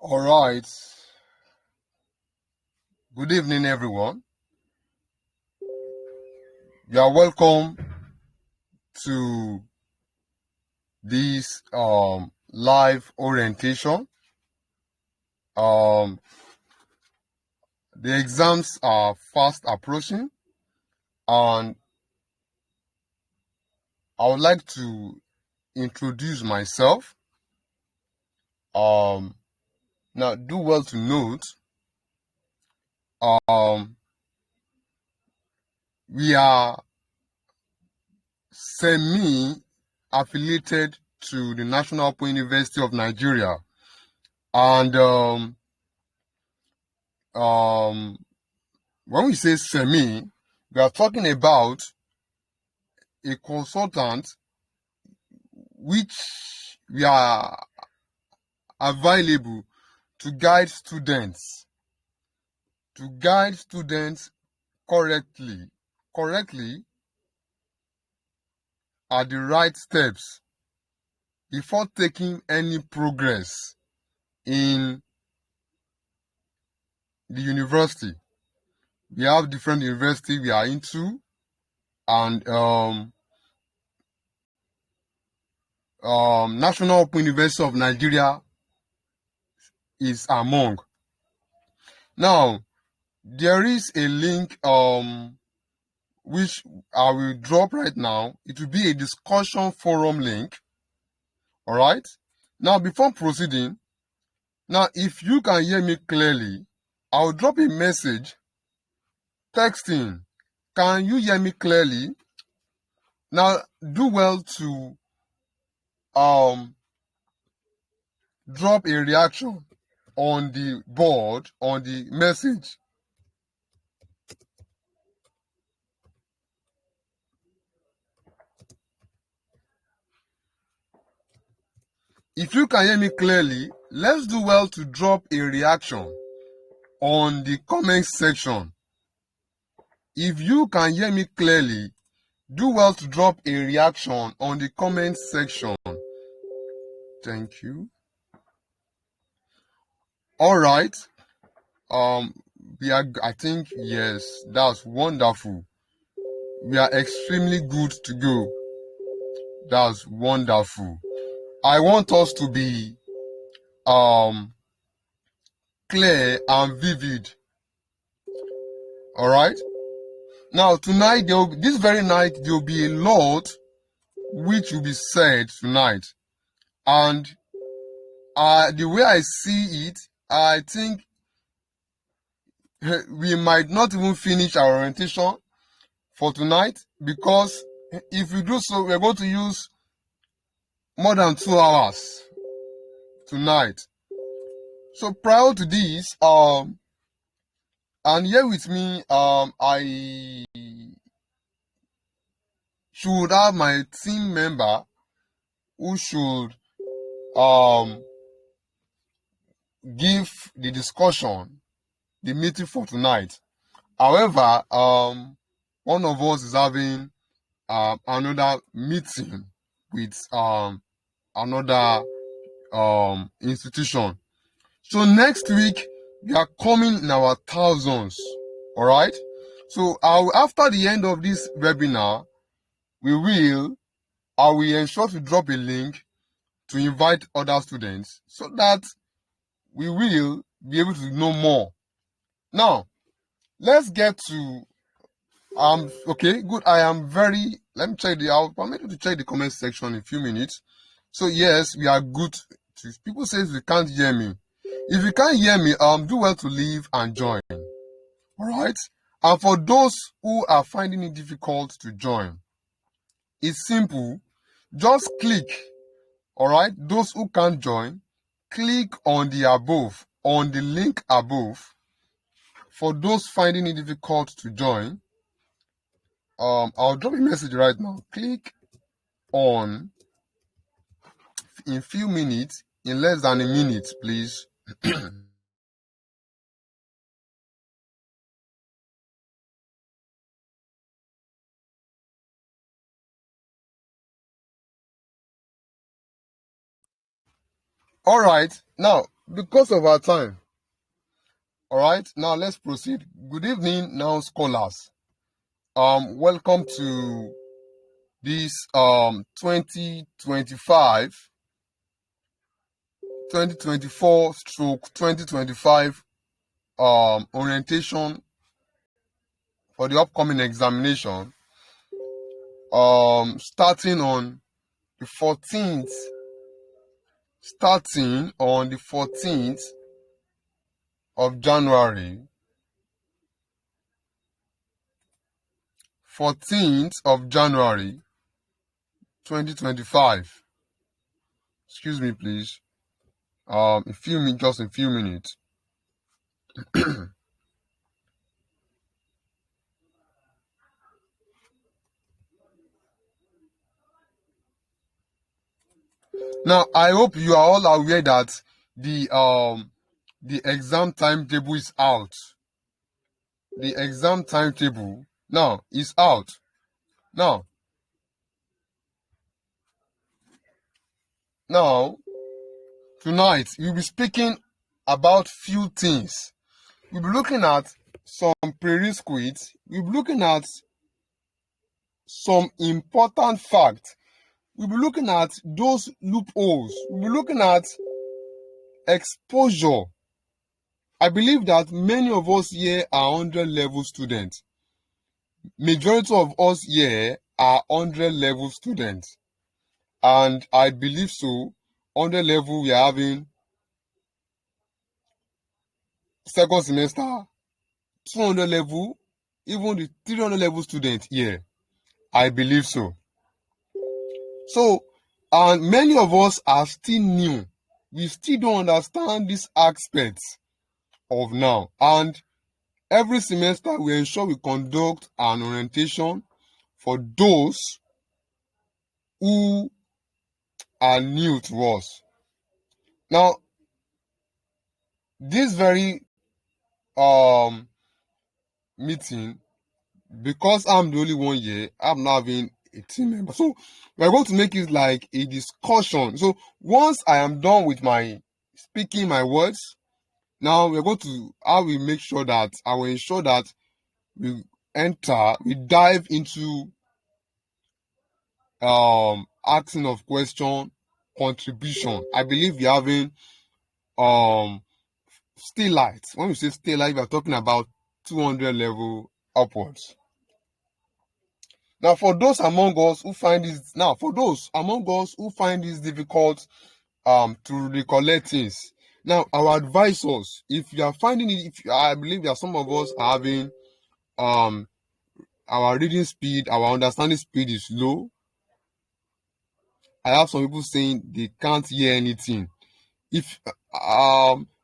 All right. Good evening, everyone. You are welcome to this live orientation. The exams are fast approaching, and I would like to introduce myself. Now, do well to note, we are semi-affiliated to the National Open University of Nigeria, and when we say semi, we are talking about a consultant which we are available to guide students correctly at the right steps before taking any progress in the university. We have different universities we are into, and National Open University of Nigeria is among. Now, there is a link which I will drop right now. It will be a discussion forum link. All right. Now, before proceeding, now if you can hear me clearly, I'll drop a message texting. Can you hear me clearly? Now, do well to drop a reaction on the board, on the message. If you can hear me clearly, let's do well to drop a reaction on the comment section. If you can hear me clearly, do well to drop a reaction on the comment section. Thank you. All right. I think, yes, that's wonderful. We are extremely good to go. That's wonderful. I want us to be clear and vivid. All right. Now, tonight, this very night, there will be a lot which will be said tonight. And the way I see it, I think we might not even finish our orientation for tonight, because if we do so, we're going to use more than 2 hours tonight. So prior to this, and here with me, I should have my team member who should give the discussion, the meeting for tonight. However, one of us is having another meeting with another institution. So next week we are coming in our thousands. All right. So after the end of this webinar, I will ensure to drop a link to invite other students so that we will be able to know more. Now, let's get to okay, good. Let me check I'll permit you to check the comment section in a few minutes. So yes, we are good. People say you can't hear me. If you can't hear me, do well to leave and join. All right. And for those who are finding it difficult to join, it's simple. Just click. All right. Those who can't join, click on the link above. For those finding it difficult to join, I'll drop a message right now. Click on in few minutes, in less than a minute, please. All right. Now, because of our time. All right, now let's proceed. Good evening, now scholars. Welcome to this 2024 stroke 2025 orientation for the upcoming examination. Starting on the 14th of January, 2025. Excuse me, please. Just a few minutes. Now, I hope you are all aware that the exam timetable is out. The exam timetable now is out. Now, tonight we'll be speaking about few things. We'll be looking at some prerequisites. We'll be looking at some important facts. We'll be looking at those loopholes. We'll be looking at exposure. I believe that many of us here are 100 level students. Majority of us here are 100 level students. And I believe so. 100 level, we are having second semester, 200 level, even the 300 level students here. I believe so. So, and many of us are still new. We still don't understand these aspects of now. And every semester, we ensure we conduct an orientation for those who are new to us. Now, this very meeting, because I'm the only one here, I'm not having a team member. So we're going to make it like a discussion. So once I am done with my speaking my words, now we're going to, I will make sure that I will ensure that we dive into asking of question, contribution. I believe we're having still light. When we say still light, we're talking about 200 level upwards. Now, for those among us who find this difficult to recollect things, now our advisors, if you are finding it, I believe that some of us are having our reading speed, our understanding speed is low. I have some people saying they can't hear anything. If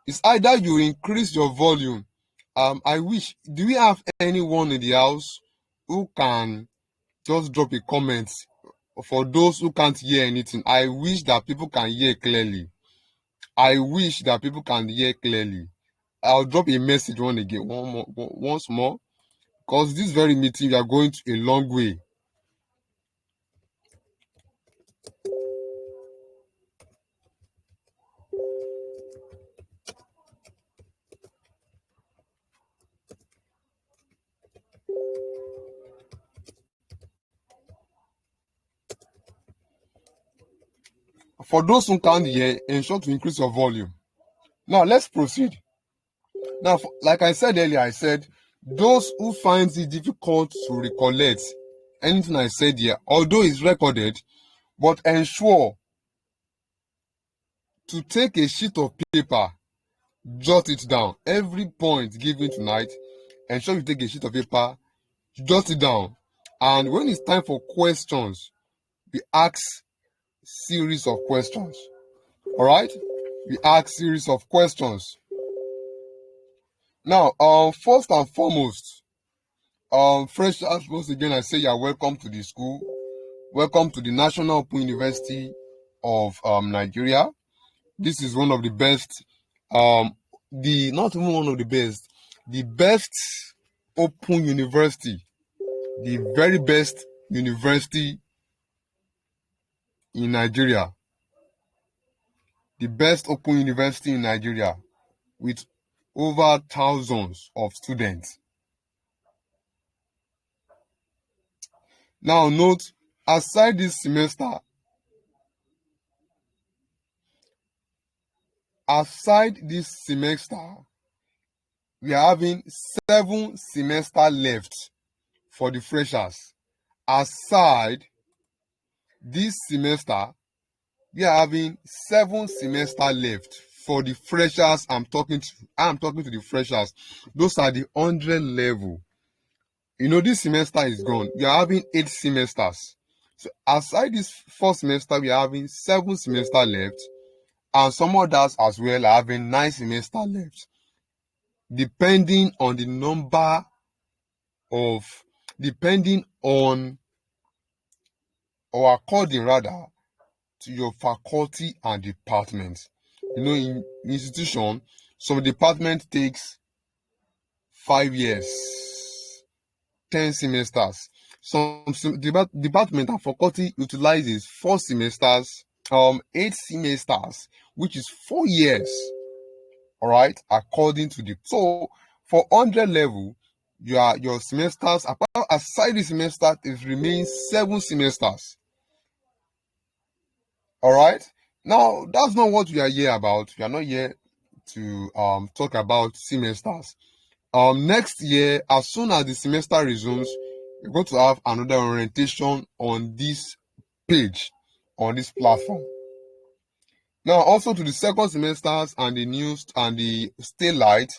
it's either you increase your volume. I wish, do we have anyone in the house who can just drop a comment for those who can't hear anything? I wish that people can hear clearly. I'll drop a message once more, because this very meeting we are going to a long way. For those who can't hear, ensure to increase your volume. Now, let's proceed. Now, like I said earlier, I said those who find it difficult to recollect anything I said here, although it's recorded, but ensure to take a sheet of paper, jot it down. Every point given tonight, ensure you take a sheet of paper, jot it down. And when it's time for questions, we ask series of questions. All right? We ask series of questions. Now, first and foremost, freshers, once again, I say you are welcome to the school. Welcome to the National Open University of Nigeria. This is one of the best, not even one of the best open university, the very best university in Nigeria. the best open university in Nigeria with over thousands of students. Now note, aside this semester, we are having 7 semesters left for the freshers. Aside this semester, we are having 7 semesters left for the freshers. I'm talking to the freshers. Those are the 100 level. This semester is gone. We are having 8 semesters. So aside this first semester, we are having 7 semesters left, and some others as well are having 9 semesters left, depending on or according rather to your faculty and department. In institution, some department takes 5 years, 10 semesters. Some department and faculty utilizes 4 semesters, 8 semesters, which is 4 years. All right, according to so for 100 level, your semesters, aside the semester, it remains 7 semesters. All right. Now, that's not what we are here about. We are not here to talk about semesters. Next year, as soon as the semester resumes, we're going to have another orientation on this page, on this platform. Now, also to the second semesters and the news and the Stay Light,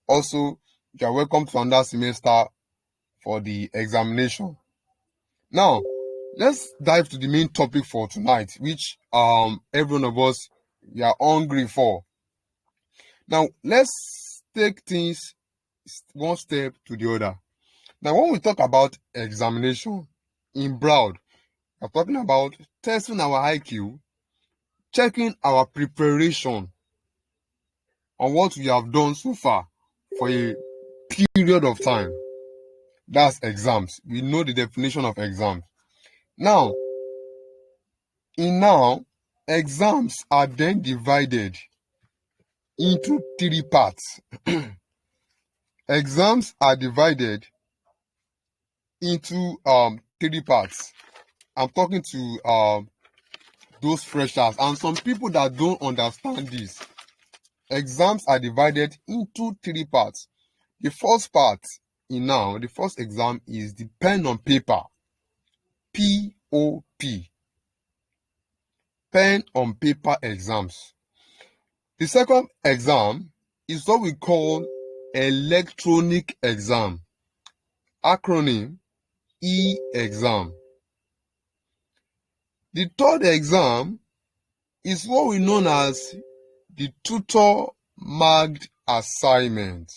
also you are welcome to another semester for the examination. Now, let's dive to the main topic for tonight, which every one of us, we are hungry for. Now, let's take things one step to the other. Now, when we talk about examination in broad, we're talking about testing our IQ, checking our preparation on what we have done so far for a period of time. That's exams. We know the definition of exams. Now, exams are then divided into 3 parts. Exams are divided into 3 parts. I'm talking to those freshers and some people that don't understand this. Exams are divided into 3 parts. The first exam is the pen on paper, POP, pen on paper exams. The second exam is what we call electronic exam, acronym E-exam. The third exam is what we know as the tutor marked assignment.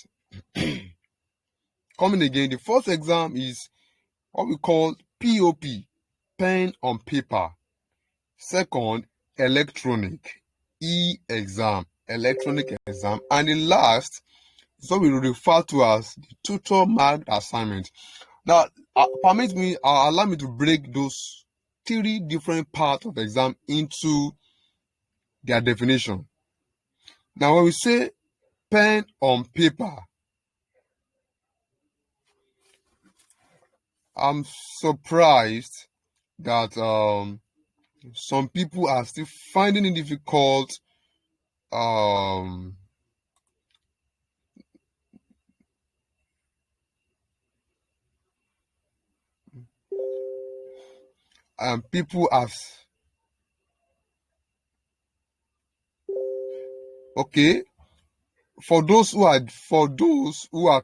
Coming again, the first exam is what we call POP, pen on paper. Second, electronic E-exam, electronic exam. And the last is what we refer to as the tutor marked assignment. Now, allow me to break those 3 different parts of exam into their definition. Now, when we say pen on paper, I'm surprised that some people are still finding it difficult people have okay. For those who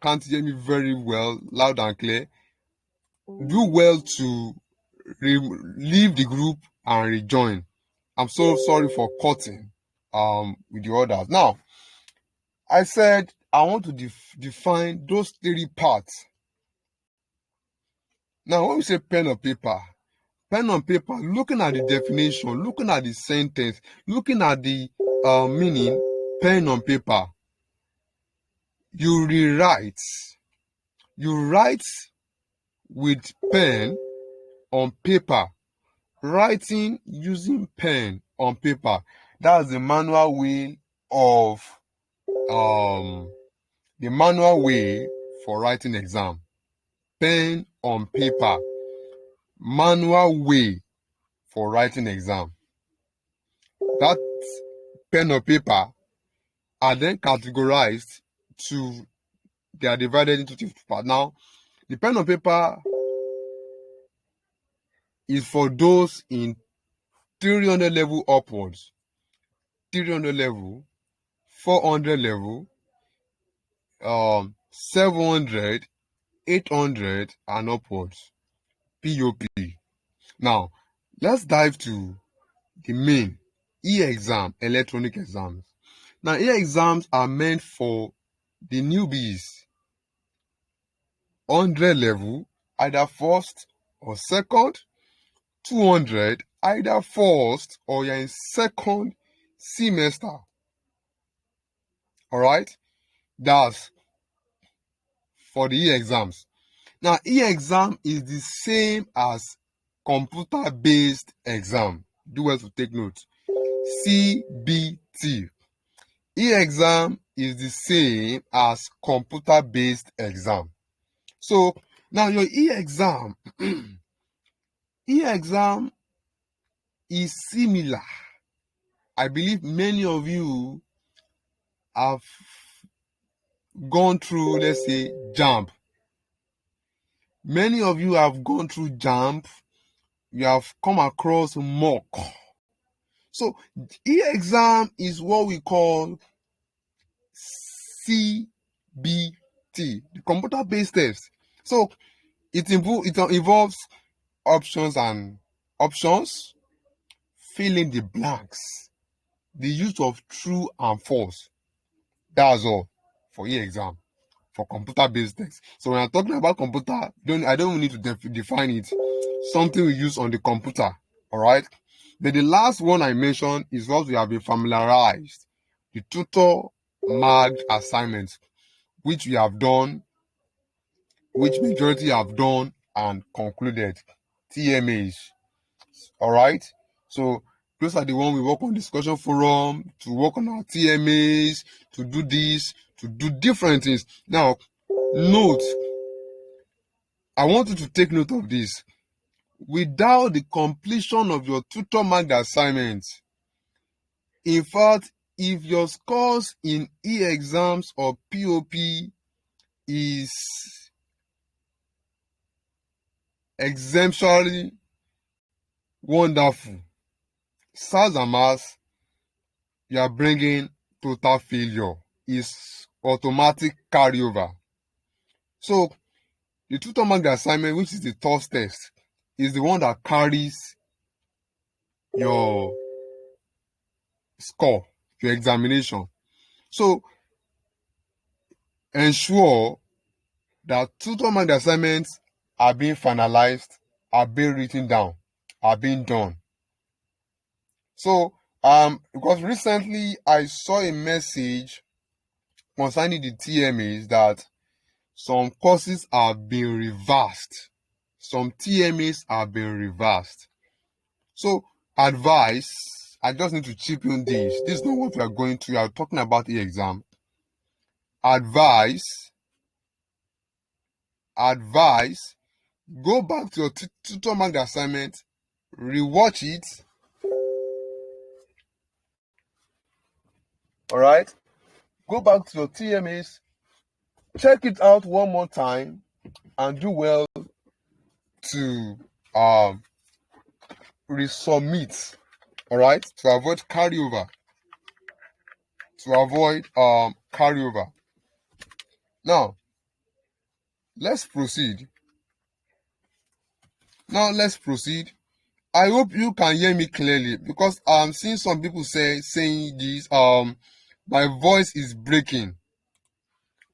can't hear me very well, loud and clear, do well to leave the group and rejoin. I'm so sorry for cutting with the others. Now, I said I want to define those 3 parts. Now, when we say pen on paper, looking at the definition, looking at the sentence, looking at the meaning, pen on paper, you write with pen on paper, writing using pen on paper. That's the manual way of the manual way for writing exam. Pen on paper. Manual way for writing exam. That pen or paper are then categorized to, they are divided into two parts. Now, the pen or paper is for those in 300 level upwards, 300 level, 400 level, 700, 800, and upwards. POP. Now, let's dive to the main e-exam, electronic exams. Now, e-exams are meant for the newbies, 100 level, either first or second, 200, either first or you're in second semester. All right, that's for the e-exams. Now, e-exam is the same as computer-based exam. Do well to take note. CBT. E-exam is the same as computer-based exam. So now your e-exam, e-exam is similar. I believe many of you have gone through, let's say, JAMB. Many of you have gone through JAMB. You have come across mock. So e-exam is what we call CBT, the computer-based test. So it involves options, fill in the blanks, the use of true and false. That's all for e-exam, for computer-based test. So when I'm talking about computer, I don't need to define it. Something we use on the computer, all right? Then the last one I mentioned is what we have been familiarized, the tutor marked assignments, which we have done, which majority have done and concluded, TMAs, all right? So those are the ones we work on discussion forum, to work on our TMAs, to do this, to do different things. Now, note, I want you to take note of this. Without the completion of your tutor marked assignment, in fact, if your scores in e-exams or POP is exemplary wonderful, SARS and MAS, you are bringing total failure, is automatic carryover. So the tutor marked assignment, which is the TOEFL test, is the one that carries your score, your examination. So ensure that tutor marked assignments are being finalized, are being written down, are being done. So because recently I saw a message concerning the TMAs that some courses are being reversed. Some TMAs are being reversed. So advice, I just need to chip in this. This is not what we are going to. We are talking about the exam. Advice, go back to your tutor marked assignment, rewatch it. All right, go back to your TMAs, check it out one more time, and do well to resubmit. All right, to avoid carryover. Now, let's proceed. I hope you can hear me clearly, because I'm seeing some people saying this. My voice is breaking.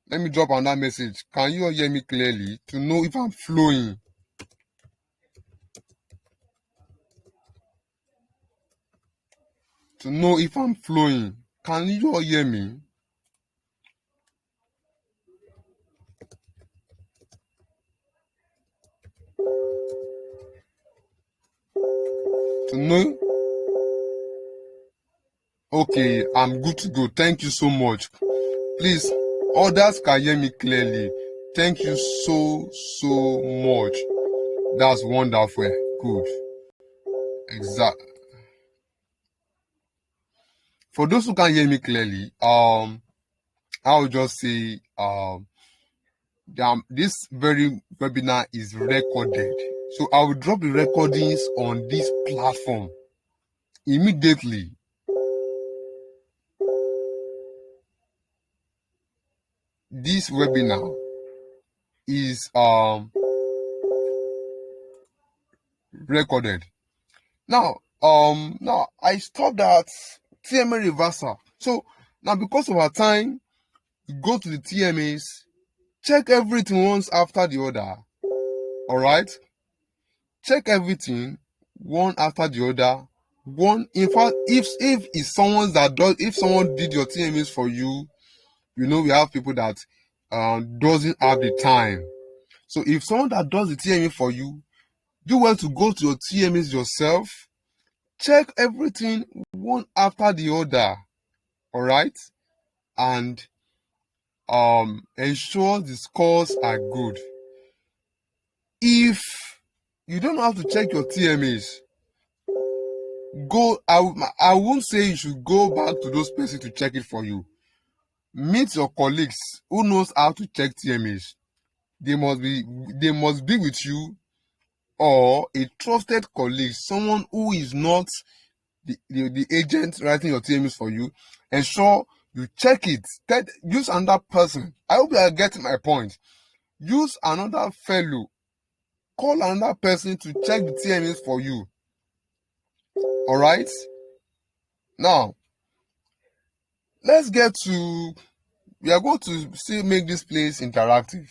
Let me drop on that message. Can you all hear me clearly to know if I'm flowing? To know if I'm flowing. Can you all hear me? To know Okay, I'm good to go. Thank you so much. Please, others can hear me clearly. Thank you so much. That's wonderful. Good. Exact. For those who can hear me clearly, I'll just say this very webinar is recorded. So I will drop the recordings on this platform immediately. This webinar is recorded. Now I stopped at TMA reversal. So now because of our time, we go to the TMAs, check everything once after the other. All right, check everything one after the other. In fact, if it's someone that does, if someone did your TMAs for you, we have people that doesn't have the time. So if someone that does the TMA for you, do well to go to your TMAs yourself. Check everything one after the other. All right, and ensure the scores are good. If you don't have to check your TMAs, I won't say you should go back to those places to check it for you. Meet your colleagues who knows how to check TMAs. They must be with you, or a trusted colleague, someone who is not the agent writing your TMAs for you. Ensure you check it. Use another person. I hope you are getting my point. Use another fellow. Call another person to check the TMAs for you. All right. Now, let's get to. We are going to still make this place interactive.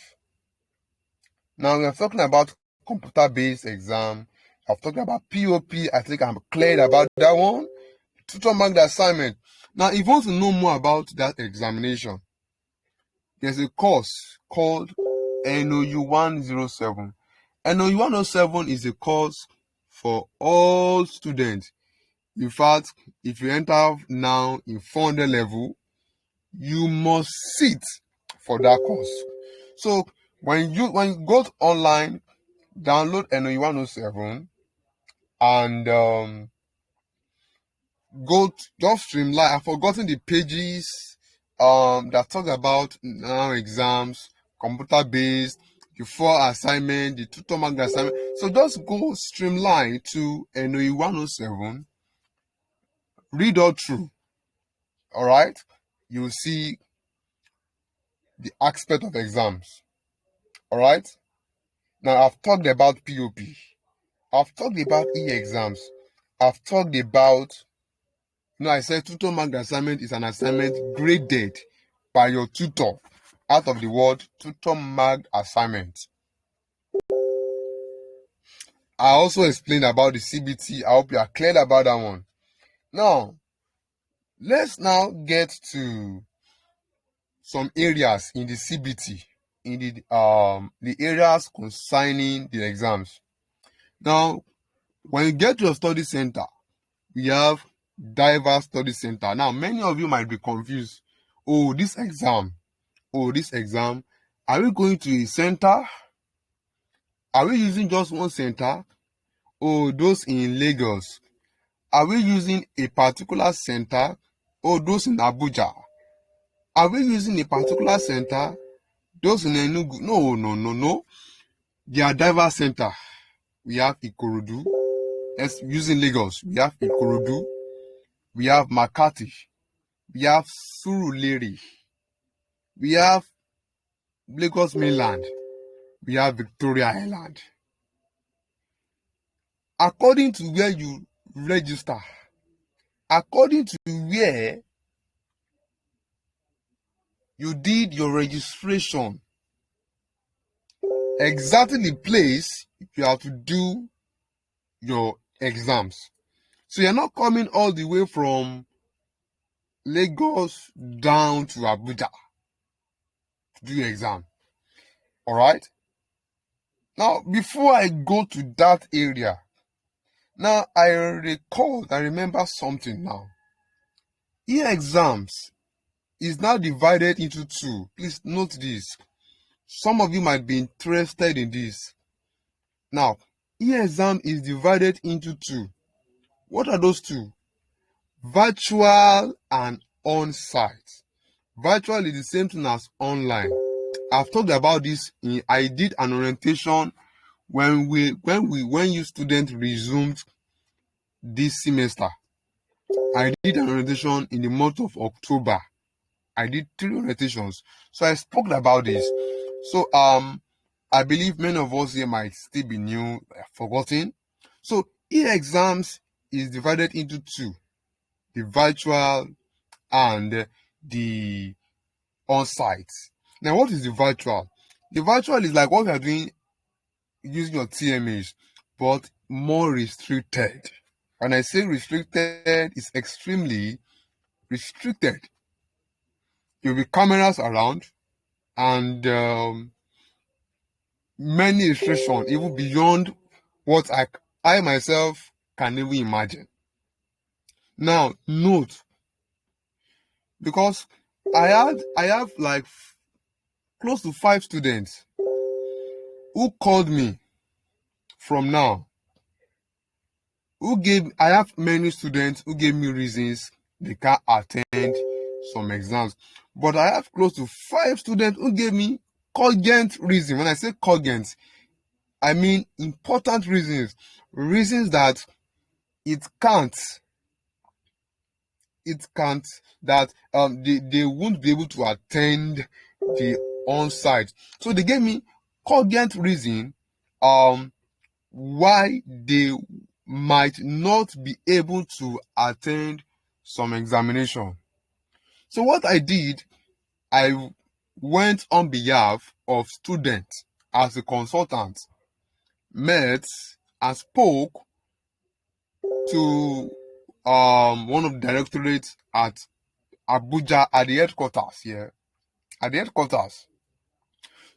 Now we are talking about computer-based exam. I've talked about POP. I think I'm clear about that one. Tutor marked assignment. Now, if you want to know more about that examination, there's a course called NOU 107. NOU 107 is a course for all students. In fact, if you enter now in 400 level, you must sit for that course. So when you go online, download NOU 107 and just streamline. I've forgotten the pages that talk about now exams, computer based, the 4 assignment, the tutor marked assignment. So just go streamline to NOU 107, read all through. All right, you'll see the aspect of exams. All right. Now I've talked about POP. I've talked about e-exams. I've talked about, I said tutor marked assignment is an assignment graded by your tutor. Out of the word tutor marked assignment. I also explained about the CBT. I hope you are clear about that one. Now, let's now get to some areas in the CBT, in the areas concerning the exams. Now, when you get to your study center, we have diverse study center. Now, many of you might be confused. Oh, this exam. Are we going to a center? Are we using just one center? Oh, those in Lagos. Are we using a particular center? Oh, those in Abuja. Are we using a particular center? Those in Enugu? No. They are diverse center. We have Ikorodu. Let's using Lagos. We have Ikorodu. We have Makati. We have Surulere. We have Lagos Mainland. We have Victoria Island. According to where you register, according to where you did your registration, exactly the place you have to do your exams. So you're not coming all the way from Lagos down to Abuja to do your exam. All right. Now, before I go to that area, now I remember something now. E-exams is now divided into two. Please note this. Some of you might be interested in this. Now, e-exam is divided into two. What are those two? Virtual and on-site. Virtual is the same thing as online. I've talked about this. I did an orientation when you students resumed this semester. I did an orientation in the month of October. I did 3 orientations. So I spoke about this. So I believe many of us here might still be new, forgotten. So e-exams is divided into two: the virtual and the on-site. Now, what is the virtual? The virtual is like what we are doing using your TMAs, but more restricted. When I say restricted, it's extremely restricted. There will be cameras around and many restrictions, even beyond what I myself can even imagine. Now, note, because I have like close to 5 students who called me from now. I have many students who gave me reasons they can't attend some exams. But I have close to 5 students who gave me cogent reasons. When I say cogent, I mean important reasons. Reasons that it can't, that they won't be able to attend the on-site. So they gave me cogent reason why they might not be able to attend some examination. So what I did, I went on behalf of students as a consultant, met and spoke to one of the directorates at Abuja, at the headquarters here. At the headquarters.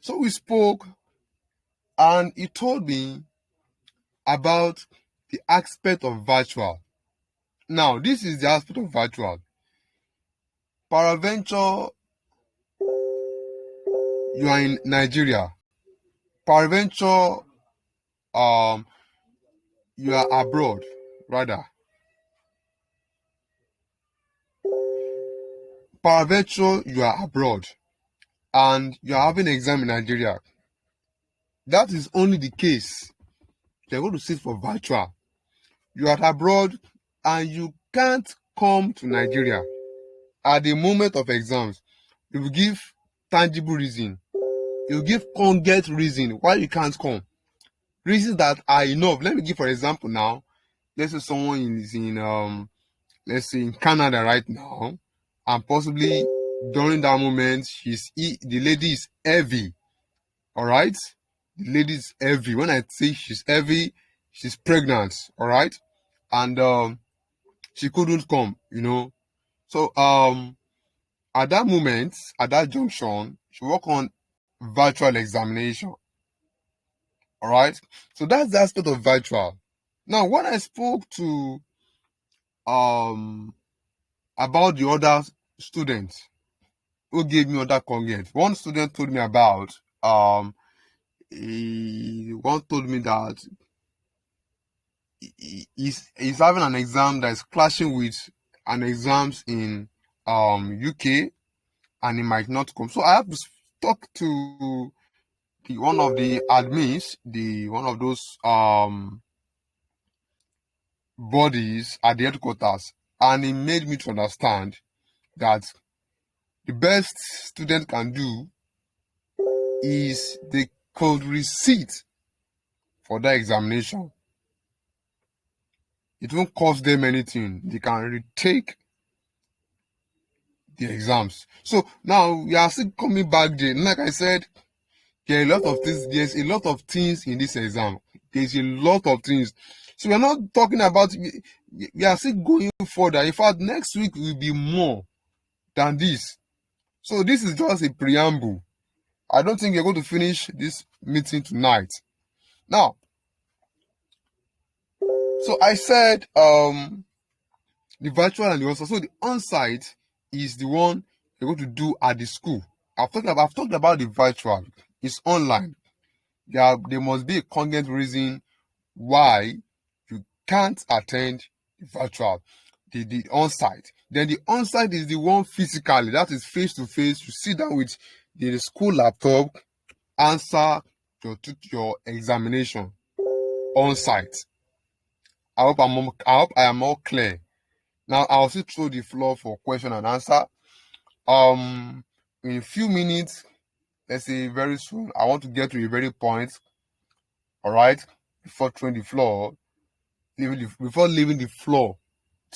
So we spoke and he told me about the aspect of virtual. Now, this is the aspect of virtual. Peradventure, you are in Nigeria. Peradventure, you are abroad, rather. Peradventure, you are abroad and you are having an exam in Nigeria. That is only the case. You're going to sit for virtual. You are abroad and you can't come to Nigeria. At the moment of exams, you will give tangible reason. You will give cogent reason why you can't come. Reasons that are enough. Let me give for example now. Let's say someone is in let's say in Canada right now, and possibly during that moment the lady is heavy. All right, the lady is heavy. When I say she's heavy, she's pregnant. All right, and she couldn't come. So at that moment, at that junction, she work on virtual examination. All right, so that's the aspect of virtual. Now, when I spoke to about the other students who gave me other congruent, one student told me about one told me that he's having an exam that is clashing with an exams in UK, and he might not come. So I have to talk to one of the admins, one of those bodies at the headquarters, and he made me to understand that the best student can do is they could receipt for that examination. It won't cost them anything. They can retake the exams. So now we are still coming back there. Like I said, there are a lot of things. There's a lot of things in this exam. There's a lot of things. So we're not talking about, we are still going further. In fact, next week will be more than this. So this is just a preamble. I don't think we're going to finish this meeting tonight. Now, so I said, The virtual and the on-site. So the on-site is the one you're going to do at the school. I've talked about the virtual. It's online. There must be a cogent reason why you can't attend the virtual, the on-site. Then the on-site is the one physically, that is face to face. You sit down with the school laptop, answer your examination on-site. I hope I am more clear. Now I'll still throw the floor for question and answer. In a few minutes, let's say very soon, I want to get to a very point. All right, before throwing the floor, before leaving the floor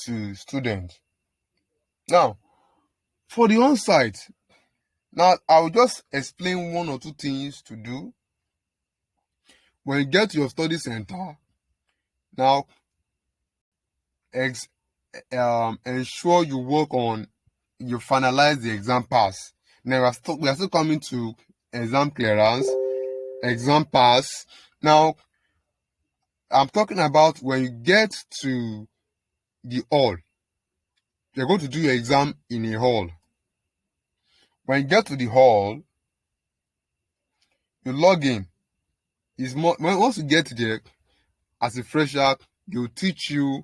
to students. Now, for the on-site, now I will just explain one or two things to do. When you get to your study center, now ensure you finalize the exam pass. Now we are still coming to exam clearance, exam pass. Now, I'm talking about when you get to the hall. You're going to do your exam in a hall. When you get to the hall, you log in. Once you get there, as a fresher, they'll teach you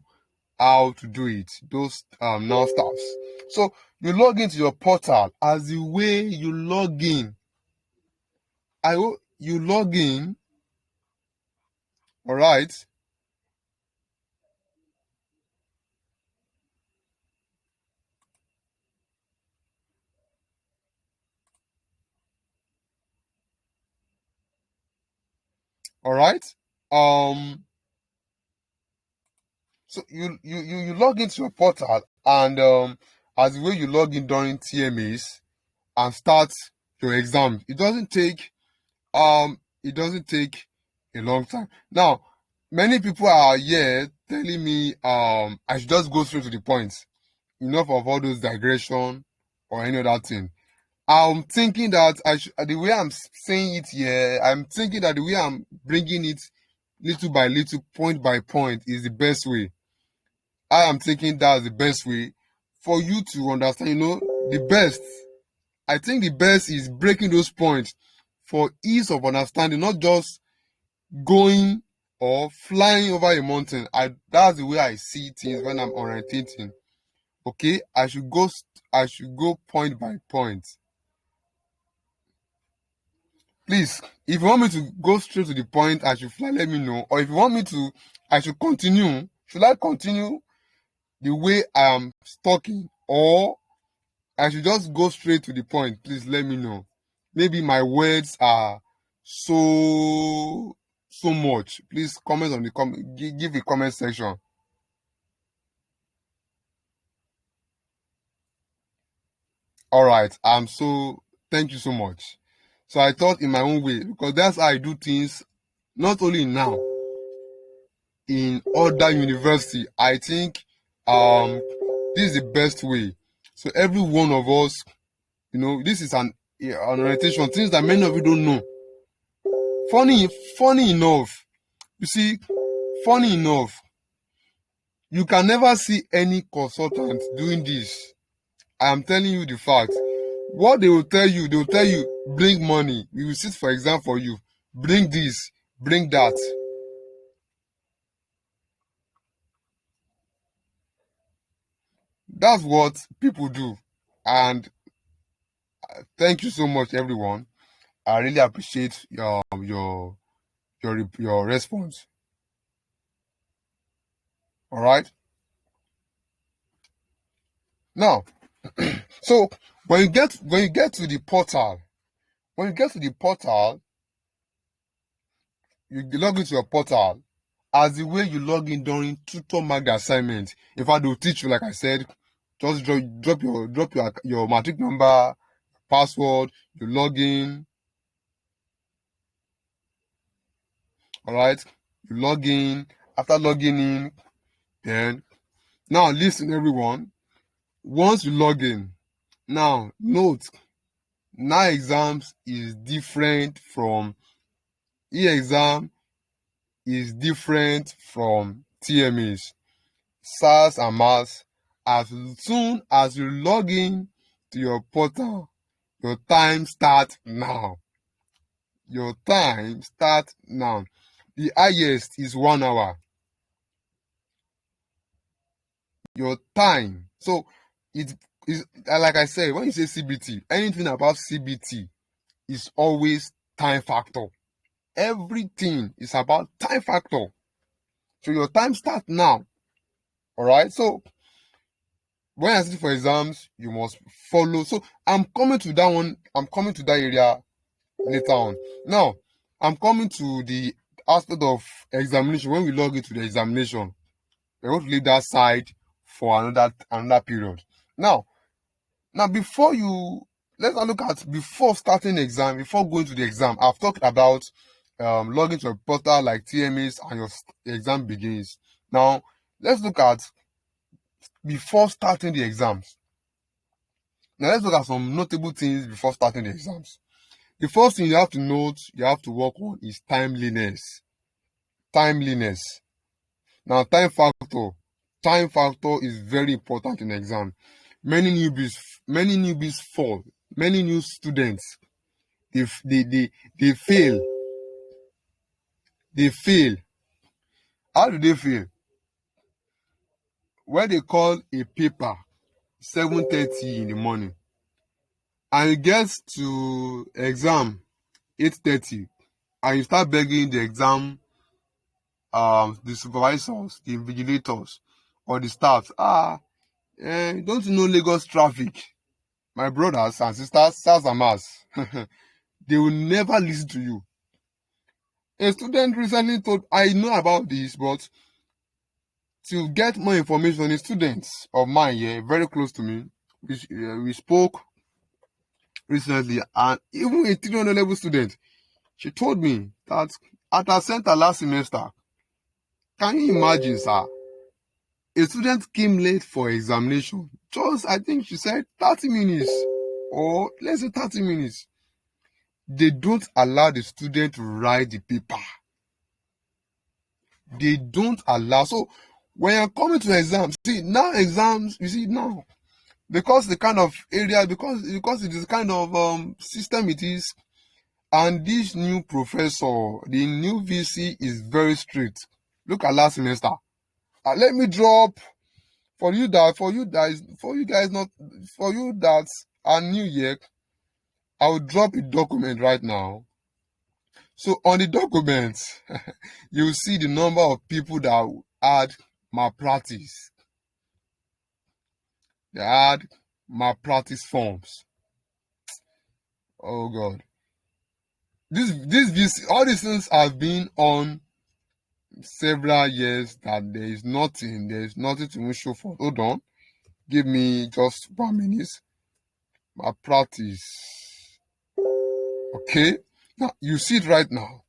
how to do it. Those now stuffs. So you log into your portal. As the way you log in, you log in. All right. All right. So you log into your portal, and as the way you log in during TMAs and start your exam, it doesn't take a long time. Now, many people are here telling me I should just go straight to the point. Enough of all those digression or any other thing. I'm thinking that the way I'm saying it here, I'm thinking that the way I'm bringing it little by little, point by point, is the best way. I am thinking that's the best way for you to understand. The best. I think the best is breaking those points for ease of understanding, not just going or flying over a mountain. That's the way I see things when I'm orientating. Okay, I should go point by point. Please, if you want me to go straight to the point, I should fly, let me know. Or if you want me to, I should continue. Should I continue the way I am talking, or I should just go straight to the point? Please let me know. Maybe my words are so much. Please comment on the give a comment section. All right. Thank you so much. So I thought in my own way, because that's how I do things, not only now, in other university. I think this is the best way. So every one of us, this is an orientation, things that many of you don't know. Funny enough, you can never see any consultant doing this. I am telling you the fact. What they will tell you, bring money. We will sit for exam for you. Bring this, bring that. That's what people do. And thank you so much, everyone. I really appreciate your response. All right. Now, so when you get to the portal, you log into your portal as the way you log in during tutor mag assignment. In fact, they'll teach you, like I said, just drop your matric number, password, you log in. All right, you log in. After logging in, then now listen, everyone. Once you log in, now note, now exams is different from e-exam is different from TMAs. SARS and MAS as soon as you log in to your portal, your time starts now. Your time starts now. The highest is 1 hour. Your time. So it is like I said, when you say CBT, anything about CBT is always time factor. Everything is about time factor. So your time starts now. All right. So when I sit for exams, you must follow. So I'm coming to that one. I'm coming to that area later on. Now, I'm coming to the aspect of examination. When we log into the examination, we're going to leave that side for another period. Now before let's look at before starting the exam, before going to the exam. I've talked about logging to a portal like TMS and your exam begins. Now let's look at before starting the exams. Now let's look at some notable things before starting the exams. The first thing you have to note, you have to work on is timeliness. Timeliness. Now, time factor. Time factor is very important in exam. Many newbies fall. Many new students, they fail. They fail. How do they fail? When they call a paper 7:30 in the morning, and you get to exam 8:30, and you start begging the exam, the supervisors, the invigilators, or the staff, don't you know Lagos traffic? My brothers and sisters, stars and Mars, they will never listen to you. A student recently told, I know about this, but to get more information, a student of mine here, very close to me, we spoke recently, and even a 300 level student, she told me that at her center last semester, can you imagine, sir? A student came late for examination. Just, I think she said 30 minutes, or let's say 30 minutes. They don't allow the student to write the paper. They don't allow. So when you're coming to exams, because the kind of area, because it is kind of system it is, and this new professor, the new VC is very strict. Look at last semester. Let me drop for you that are new yet. I will drop a document right now. So on the document, you see the number of people that had malpractice. They had malpractice forms. Oh God. All these things have been on several years that there is nothing to show for. Hold on. Give me just 1 minute. Malpractice. Okay. Now you see it right now.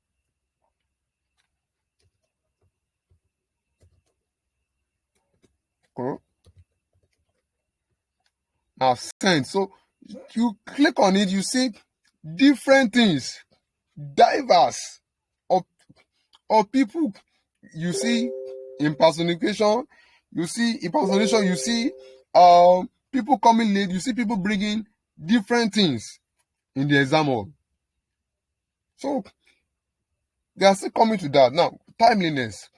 Okay. Now send. So you click on it, you see different things, diverse of people. You see impersonation, you see people coming late, you see people bringing different things in the exam hall. So they are still coming to that. Now, timeliness,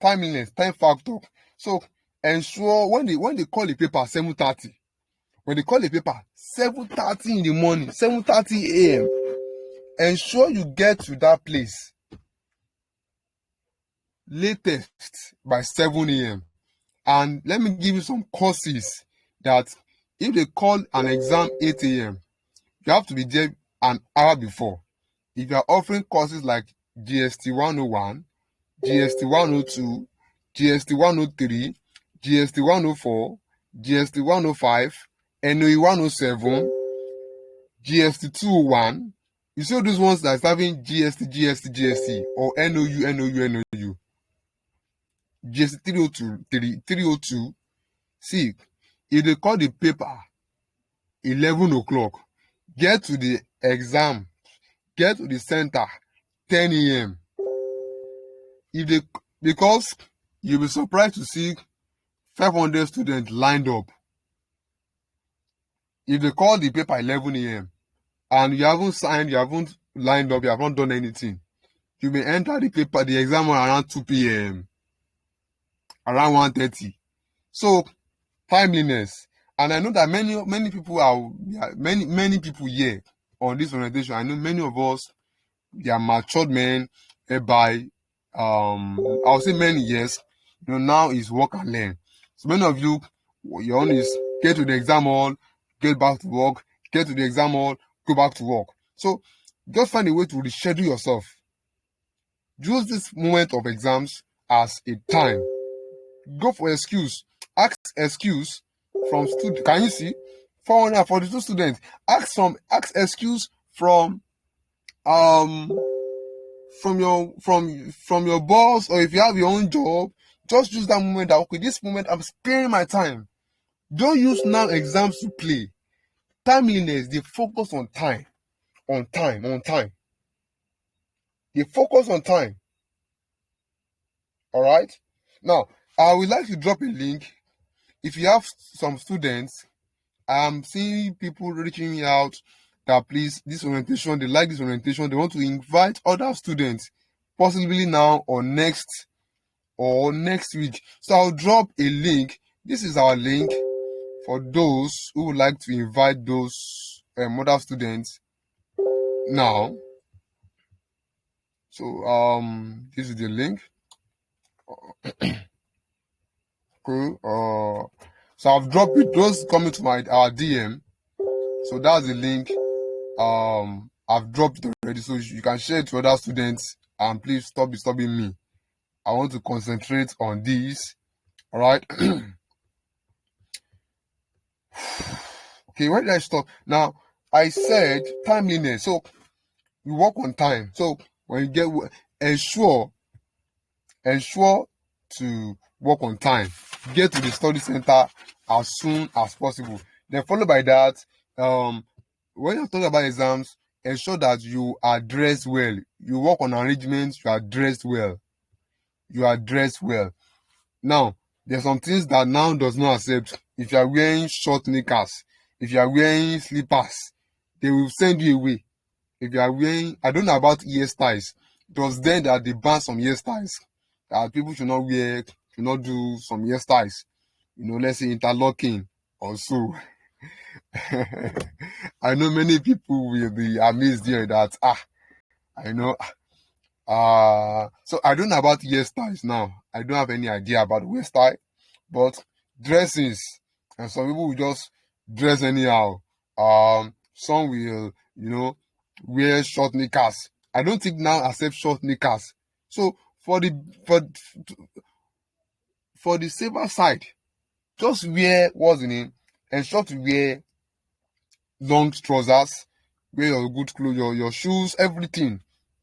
time factor. So ensure when they call the paper 7:30, when they call the paper 7:30 in the morning, 7:30 a.m., ensure you get to that place latest by 7 a.m. And let me give you some courses that if they call an exam 8 a.m., you have to be there an hour before. If you are offering courses like GST 101, GST 102, GST 103, GST 104, GST 105, NOE 107, GST 201, you see those ones that is having GST, or NOU. GST 302. See, if they call the paper 11 o'clock, get to the exam, get to the center 10 a.m. Because you'll be surprised to see 500 students lined up. If they call the paper 11 a.m. and you haven't signed, you haven't lined up, you haven't done anything, you may enter the paper, the exam around 2 p.m., around 1:30. So, timeliness. And I know that many people here on this orientation, I know many of us, they are matured men, by I'll say many years. Now is work and learn. So many of you, your own is get to the exam hall, get back to work, get to the exam hall, go back to work. So just find a way to reschedule yourself. Use this moment of exams as a time. Go for excuse. Ask excuse from students. Can you see? 442 students. Ask excuse from your boss, or if you have your own job, just use that moment that, okay, this moment I'm sparing my time. Don't use now exams to play. Timeliness, they focus on time. They focus on time. All right? Now, I would like to drop a link. If you have some students, I'm seeing people reaching me out that please, this orientation, they like this orientation, they want to invite other students, possibly now or next week. So I'll drop a link. This is our link for those who would like to invite those other students now. So this is the link. Cool. So I've dropped it. Those coming to our DM. So that's the link. I've dropped it already, so you can share it to other students. And please stop disturbing me. I want to concentrate on this. All right. Okay, where did I stop? Now, I said timeliness. So we work on time. So when you get, ensure to work on time. Get to the study center as soon as possible. Then followed by that, when you're talking about exams, ensure that you are dressed well. You work on arrangements, you are dressed well. Now, there's some things that now does not accept. If you are wearing short knickers, if you are wearing slippers, they will send you away. If you are wearing, I don't know about hairstyles. It was then that they banned some hairstyles. That people should not do some hairstyles. Let's say interlocking or so. I know many people will be amazed here that, I know. So I don't know about hairstyles now. I don't have any idea about hairstyle, but dressings, and some people will just dress anyhow. Some will, wear short knickers. I don't think now accept short knickers. So for the safer side, just wear what's the name, ensure to wear long trousers, wear your good clothes, your shoes, everything.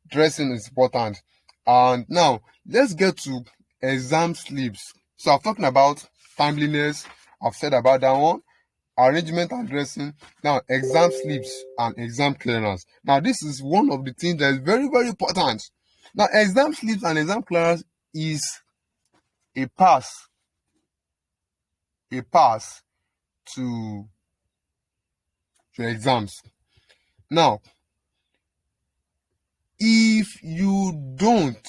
Dressing is important. And now let's get to exam slips. So I'm talking about timeliness. I've said about that one. Arrangement and dressing. Now exam slips and exam clearance. Now this is one of the things that is very, very important. Now exam slips and exam clearance is a pass to your exams. Now, if you don't,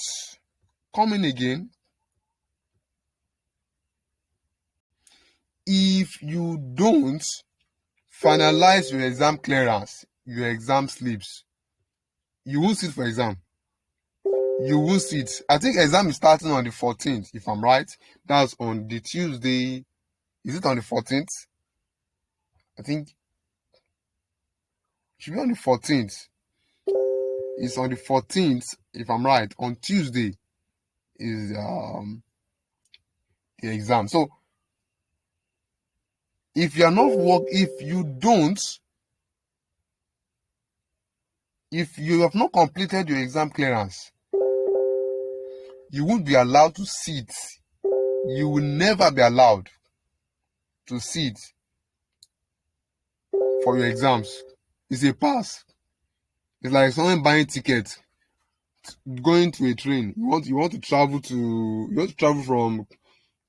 come in again. If you don't finalize your exam clearance, your exam slips, you won't sit for exam. You won't sit. I think exam is starting on the 14th, if I'm right. That's on the Tuesday. Is it on the 14th? I think it should be on the 14th. It's on the 14th, if I'm right. On Tuesday is the exam. So if you are not if you have not completed your exam clearance, you won't be allowed to sit. You will never be allowed to sit for your exams. It's a pass. It's like someone buying tickets, going to a train. You want to travel from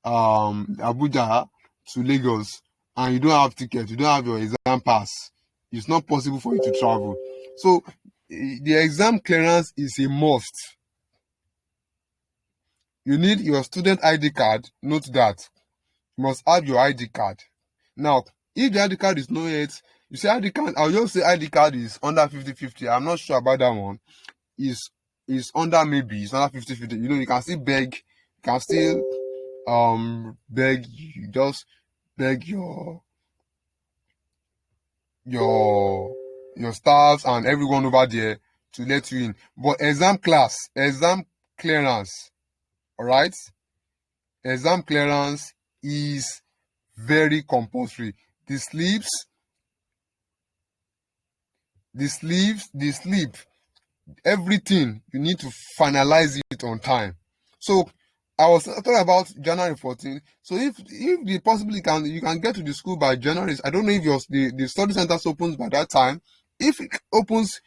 Abuja to Lagos and you don't have ticket, you don't have your exam pass, it's not possible for you to travel. So the exam clearance is a must. You need your student ID card. Note that you must have your ID card. Now, if the ID card is not yet, you say ID card, I'll just say ID card is under 50-50. I'm not sure about that one. Is under, maybe it's under 50-50. You know, you can still beg, you can still beg, you just beg your staffs and everyone over there to let you in. But exam clearance, all right, exam clearance is very compulsory. The sleep, everything, you need to finalize it on time. So I was talking about January 14th. So if the possibly you can get to the school by January, I don't know if the study centers opens by that time. If it opens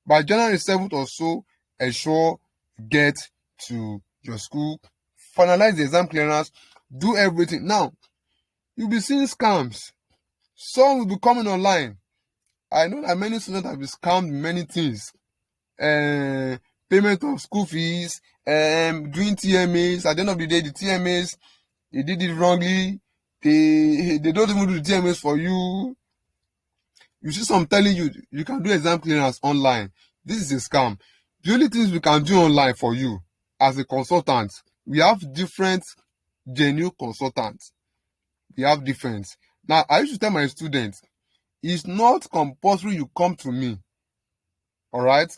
by January 7th or so, ensure get to your school, finalize the exam clearance, do everything. Now, you'll be seeing scams. Some will be coming online. I know that many students have been scammed many things. Payment of school fees, doing TMAs. At the end of the day, the TMAs, they did it wrongly. They don't even do the TMAs for you. You see some telling you, you can do exam clearance online. This is a scam. The only things we can do online for you as a consultant, we have different genuine consultants. We have different. Now, I used to tell my students, it's not compulsory you come to me. All right?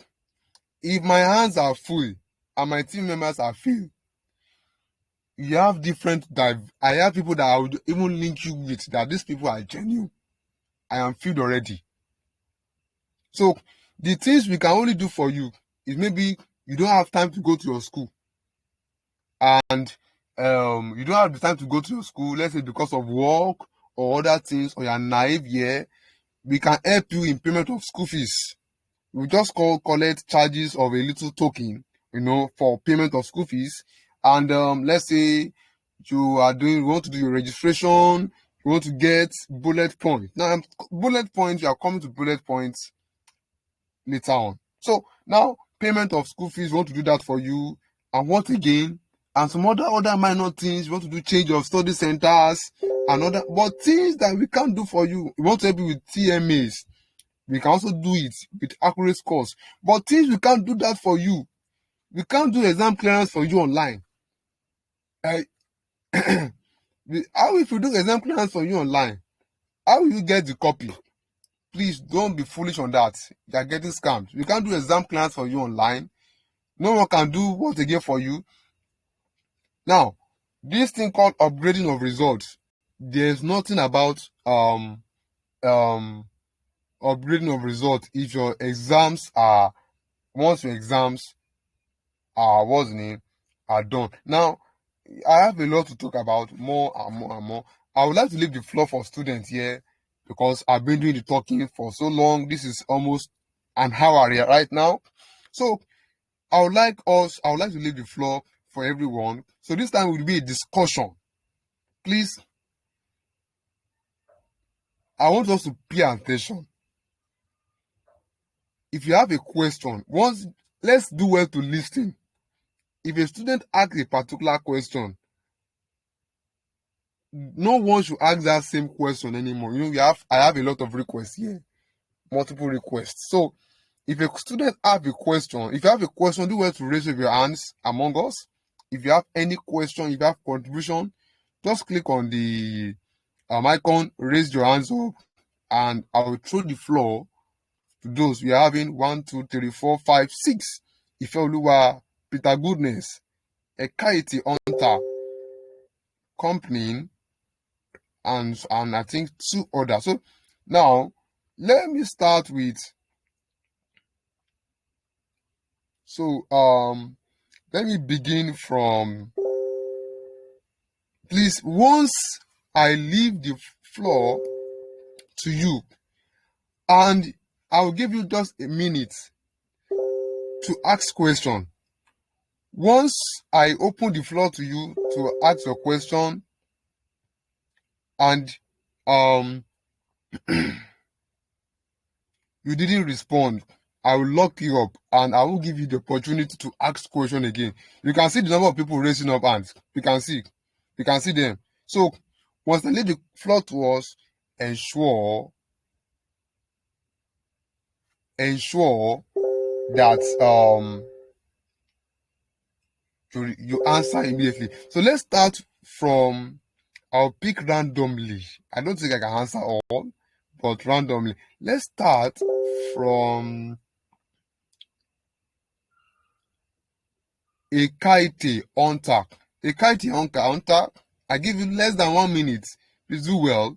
If my hands are full and my team members are filled, you have I have people that I would even link you with, that these people are genuine. I am filled already. So the things we can only do for you is maybe you don't have time to go to your school, and you don't have the time to go to your school, let's say because of work or other things, or you're naive here, we can help you in payment of school fees. We just collect charges of a little token, for payment of school fees. And let's say you want to do your registration, you want to get bullet points. Now, bullet points, you are coming to bullet points later on. So now, payment of school fees, we want to do that for you. And what again? And some other minor things. We want to do change of study centers and other, but things that we can't do for you. We want to help you with TMAs. We can also do it with accurate scores. But things we can't do that for you. We can't do exam clearance for you online. How if we do exam clearance for you online? How will you get the copy? Please don't be foolish on that. You are getting scammed. We can't do exam clearance for you online. No one can do what again for you. Now, this thing called upgrading of results, there's nothing about upgrading of results if your exams are, once your exams are, are done. Now, I have a lot to talk about, more and more and more. I would like to leave the floor for students here because I've been doing the talking for so long. This is almost an hour here right now. So I would like to leave the floor for everyone. So this time will be a discussion. Please, I want us to pay attention. If you have a question, let's do well to listen. If a student asks a particular question, no one should ask that same question anymore. I have a lot of requests here, multiple requests. So if a student have a question, do well to raise your hands among us. If you have any question, if you have contribution, just click on the icon, raise your hands up, and I will throw the floor to those. We are having 1, 2, 3, 4, 5, 6. Ifeoluwa, Peter Goodness, Ekaiti Hunter, Company, and I think 2 others. So now let me start with. So let me begin from. Please, once I leave the floor to you, and I'll give you just a minute to ask question. Once I open the floor to you to ask your question and you didn't respond, I will lock you up and I will give you the opportunity to ask question again. You can see the number of people raising up hands. You can see them. So once I leave the floor to us, ensure that you answer immediately. So let's start from, I'll pick randomly. I don't think I can answer all, but randomly. Let's start from Ekaite Hunter. Ekaite Hunter, I give you less than 1 minute. Please do well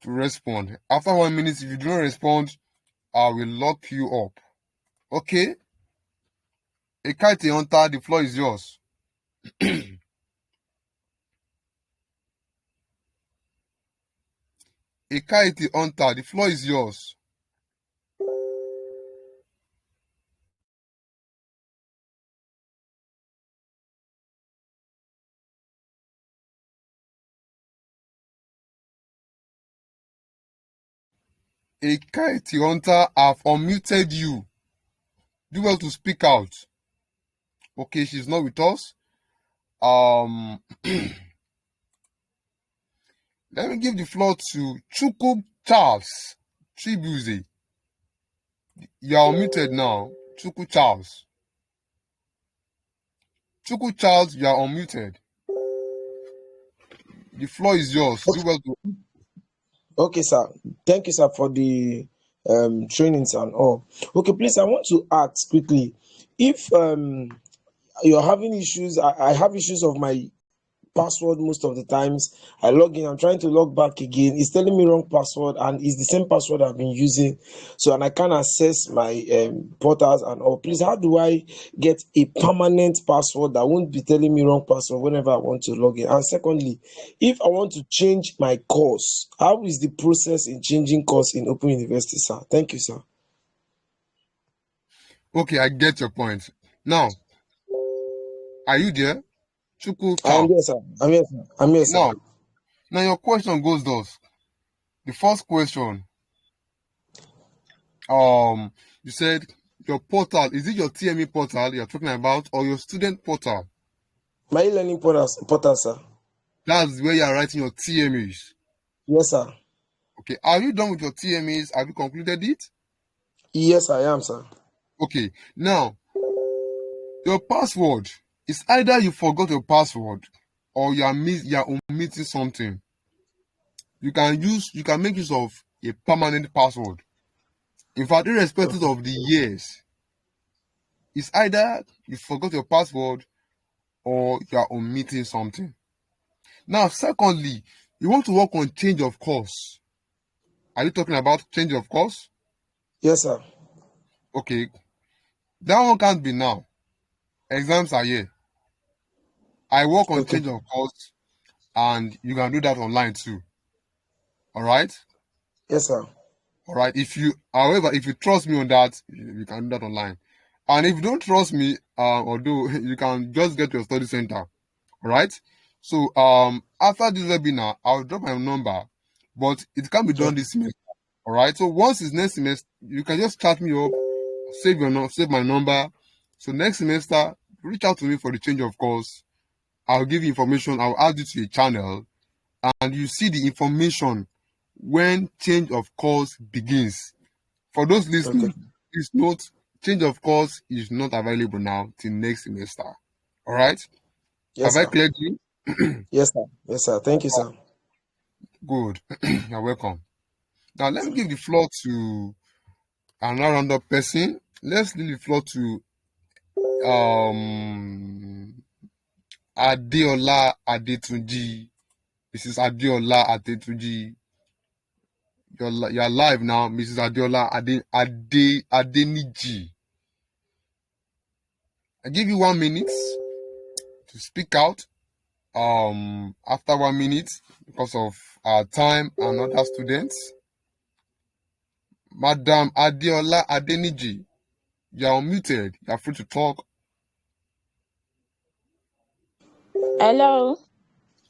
to respond. After 1 minute, if you do not respond, I will lock you up. Okay? Ekaite Hunter, the floor is yours. Ekaite Hunter, the floor is yours. Ekaite Hunter, I've unmuted you. Do well to speak out. Okay, she's not with us. Let me give the floor to Chukwu Charles Chibuze. You are unmuted now. Chukwu Charles. Chukwu Charles, you are unmuted. The floor is yours. Do well to. Okay, sir. Thank you, sir, for the trainings and all. Okay, please, I want to ask quickly if you're having issues. I have issues of my password most of the times. I log in, I'm trying to log back again. It's telling me wrong password, and it's the same password I've been using. So, and I can't access my portals and all. Please, how do I get a permanent password that won't be telling me wrong password whenever I want to log in? And secondly, if I want to change my course, how is the process in changing course in Open University, sir? Thank you, sir. Okay, I get your point. Now, are you there? Chukwu I am Charles. here, sir. I'm here, sir. Now your question goes thus. The first question, you said your portal, is it your TME portal you're talking about or your student portal? My e-learning portal, sir. That's where you're writing your TMEs. Yes, sir. Okay, are you done with your TMEs? Have you concluded it? Yes, I am, sir. Okay, now your password is either you forgot your password or you're omitting something. You can make use of a permanent password. In fact, irrespective of the years, it's either you forgot your password or you are omitting something. Now, secondly, you want to work on change of course. Are you talking about change of course? Yes, sir. Okay, that one can't be now. Exams are here. I work on Okay. change of course, and you can do that online too. All right. Yes, sir. All right. However, if you trust me on that, you can do that online. And if you don't trust me, although you can just get to your study center. All right. So after this webinar, I'll drop my number, but it can't be done this semester. All right. So once it's next semester, you can just chat me up, save my number. So next semester, reach out to me for the change of course. I'll give you information. I'll add you to a channel, and you see the information when change of course begins. For those listening, please note, change of course is not available now till next semester. All right? Yes, Have I sir. cleared you? Yes, sir. Yes, sir. Thank you, sir. Good. You're welcome. Now, let me give the floor to another random person. Let's leave the floor to Adeola Adetunji. Mrs. Adeola Adetunji. You're live now, Mrs. Adeola Adeniji. I give you 1 minute to speak out. After 1 minute, because of our time and other students, Madam Adeola Adeniji, you are unmuted. You are free to talk. Hello.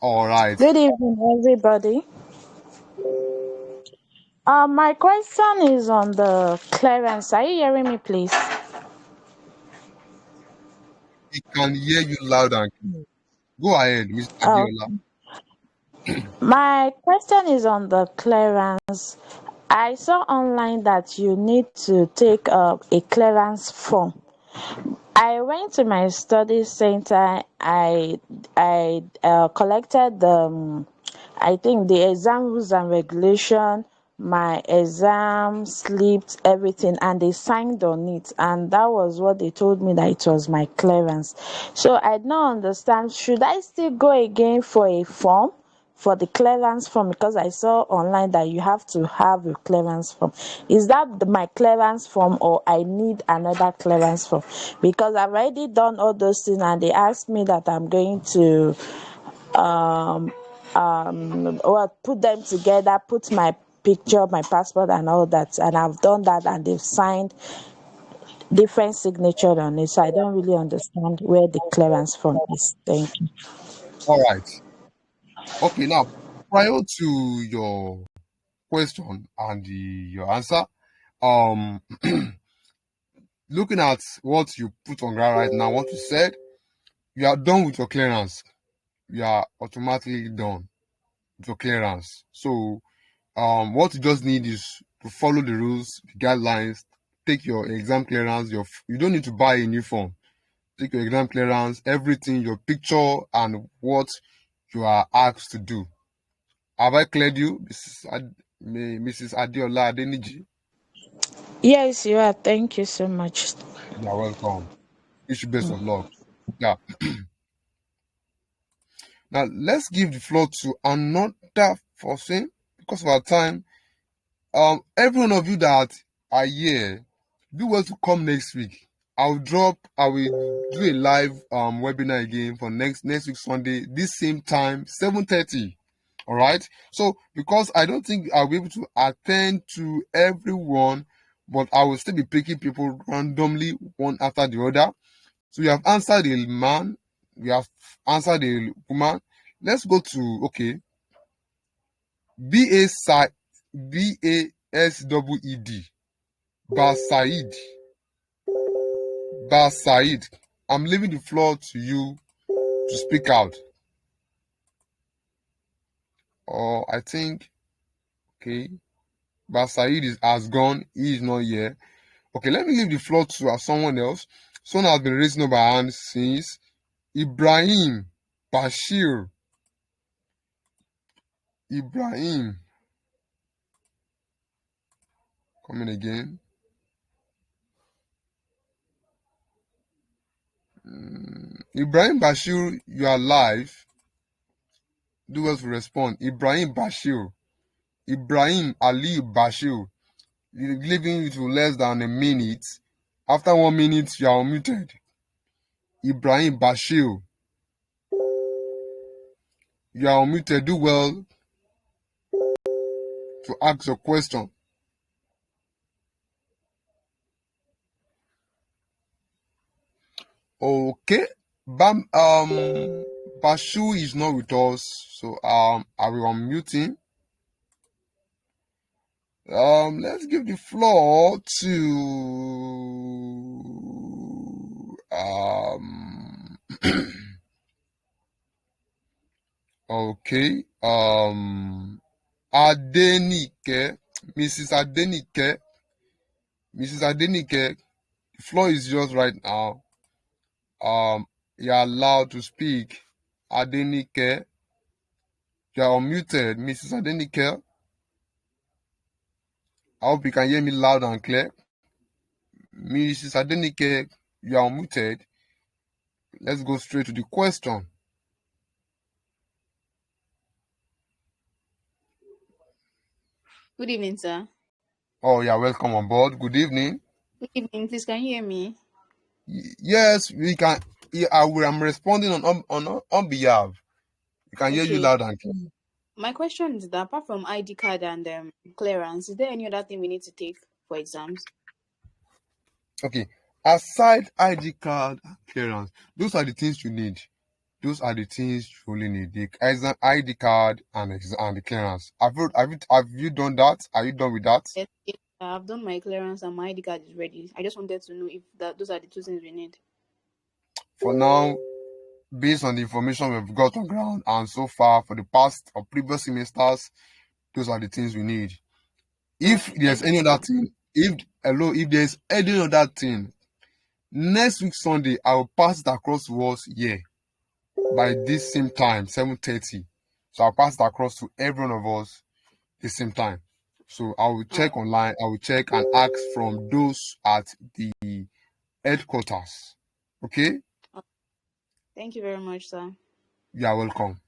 All right. Good evening, everybody. My question is on the clearance. Are you hearing me, please? We can hear you loud and clear. Go ahead, Mr. Uh, Adiola. my question is on the clearance. I saw online that you need to take a clearance form. I went to my study center. I collected I think the exam rules and regulation, my exam slipped, everything, and they signed on it. And that was what they told me that it was my clearance. So I don't understand. Should I still go again for a form? For the clearance form, because I saw online that you have to have a clearance form. Is that my clearance form, or I need another clearance form? Because I've already done all those things and they asked me that I'm going to um put them together, put my picture, my passport and all that, and I've done that and they've signed different signature on it. So I don't really understand where the clearance form is. Thank you. All right. Okay, now, prior to your question and your answer, um, looking at what you put on ground right now, what you said, you are done with your clearance. You are automatically done with your clearance. So, what you just need is to follow the rules, the guidelines, take your exam clearance. You don't need to buy a new form. Take your exam clearance, everything, your picture, and what you are asked to do. Have I cleared you, Mrs. Adiola Adeniji? Yes, you are. Thank you so much. You are welcome. Wish you best of luck. Yeah. Now let's give the floor to another person because of our time. Every one of you that are here, do well to come next week. I will do a live webinar again for next week Sunday, this same time, 7:30. All right. So because I don't think I'll be able to attend to everyone, but I will still be picking people randomly one after the other. So we have answered a man, we have answered a woman. Let's go to BASWED. Basaid. Basaid. I'm leaving the floor to you to speak out. Or I think Basaid has gone. He is not here. Okay, let me leave the floor to someone else. Someone has been raising up my hand since. Ibrahim Bashir. Ibrahim. Coming again. Ibrahim Bashir, you are live. Do well to respond. Ibrahim Bashir. Ibrahim Ali Bashir. You're leaving to less than a minute. After 1 minute, you are unmuted. Ibrahim Bashir. You are unmuted. Do well to ask your question. Okay. Bashu is not with us, so I will unmute him. Let's give the floor to okay. Adenike, Mrs. Adenike, Mrs. Adenike, the floor is yours right now. You are allowed to speak. Adenike, you are unmuted. Mrs. Adenike, I hope you can hear me loud and clear. Mrs. Adenike, you are unmuted. Let's go straight to the question. Good evening, sir. Oh, yeah, welcome on board. Good evening. Good evening. Please, can you hear me? Yes, we can. I'm responding on behalf. We can hear you Okay. loud and clear. My question is that apart from ID card and clearance, is there any other thing we need to take for exams? Okay. Aside ID card and clearance, those are the things you need. Those are the things you only need: the exam ID card and the clearance. Have you done that? Are you done with that? Yes, yes, I've done my clearance and my ID card is ready. I just wanted to know if those are the two things we need. For now, based on the information we've got on ground and so far for the past or previous semesters, those are the things we need. If Okay, there's thank you. any other thing, if there's any other thing, next week Sunday I will pass it across to us here by this same time, 7:30. So I'll pass it across to every one of us the same time. So I will All check right. online, I will check and ask from those at the headquarters. Okay? Thank you very much, sir. You are welcome.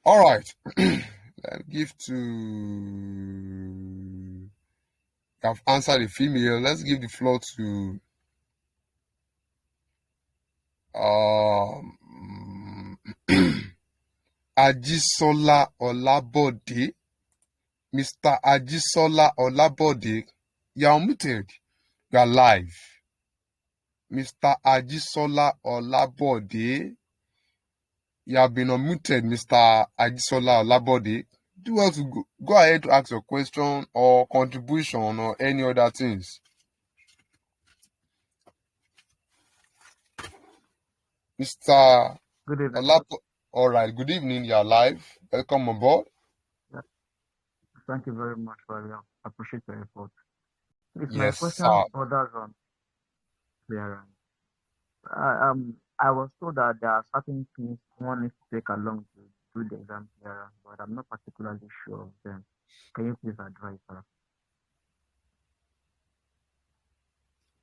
All right. Let's give to. I've answered the female. Let's give the floor to Ajisola Olabode. Mr. Ajisola Olabode, you are unmuted. You are live. Mr. Ajisola Olabode, you have been unmuted, Mr. Ajisola Olabode. Do you want to go ahead to ask your question or contribution or any other things? Mr. Good evening. Olabode, all right, good evening. You are live. Welcome on board. Yeah, thank you very much for your appreciate your effort. It's my Yes, question sir. borders on clearance. I was told that there are certain things one needs to take along to do the exam clearance, but I'm not particularly sure of them. Can you please advise her?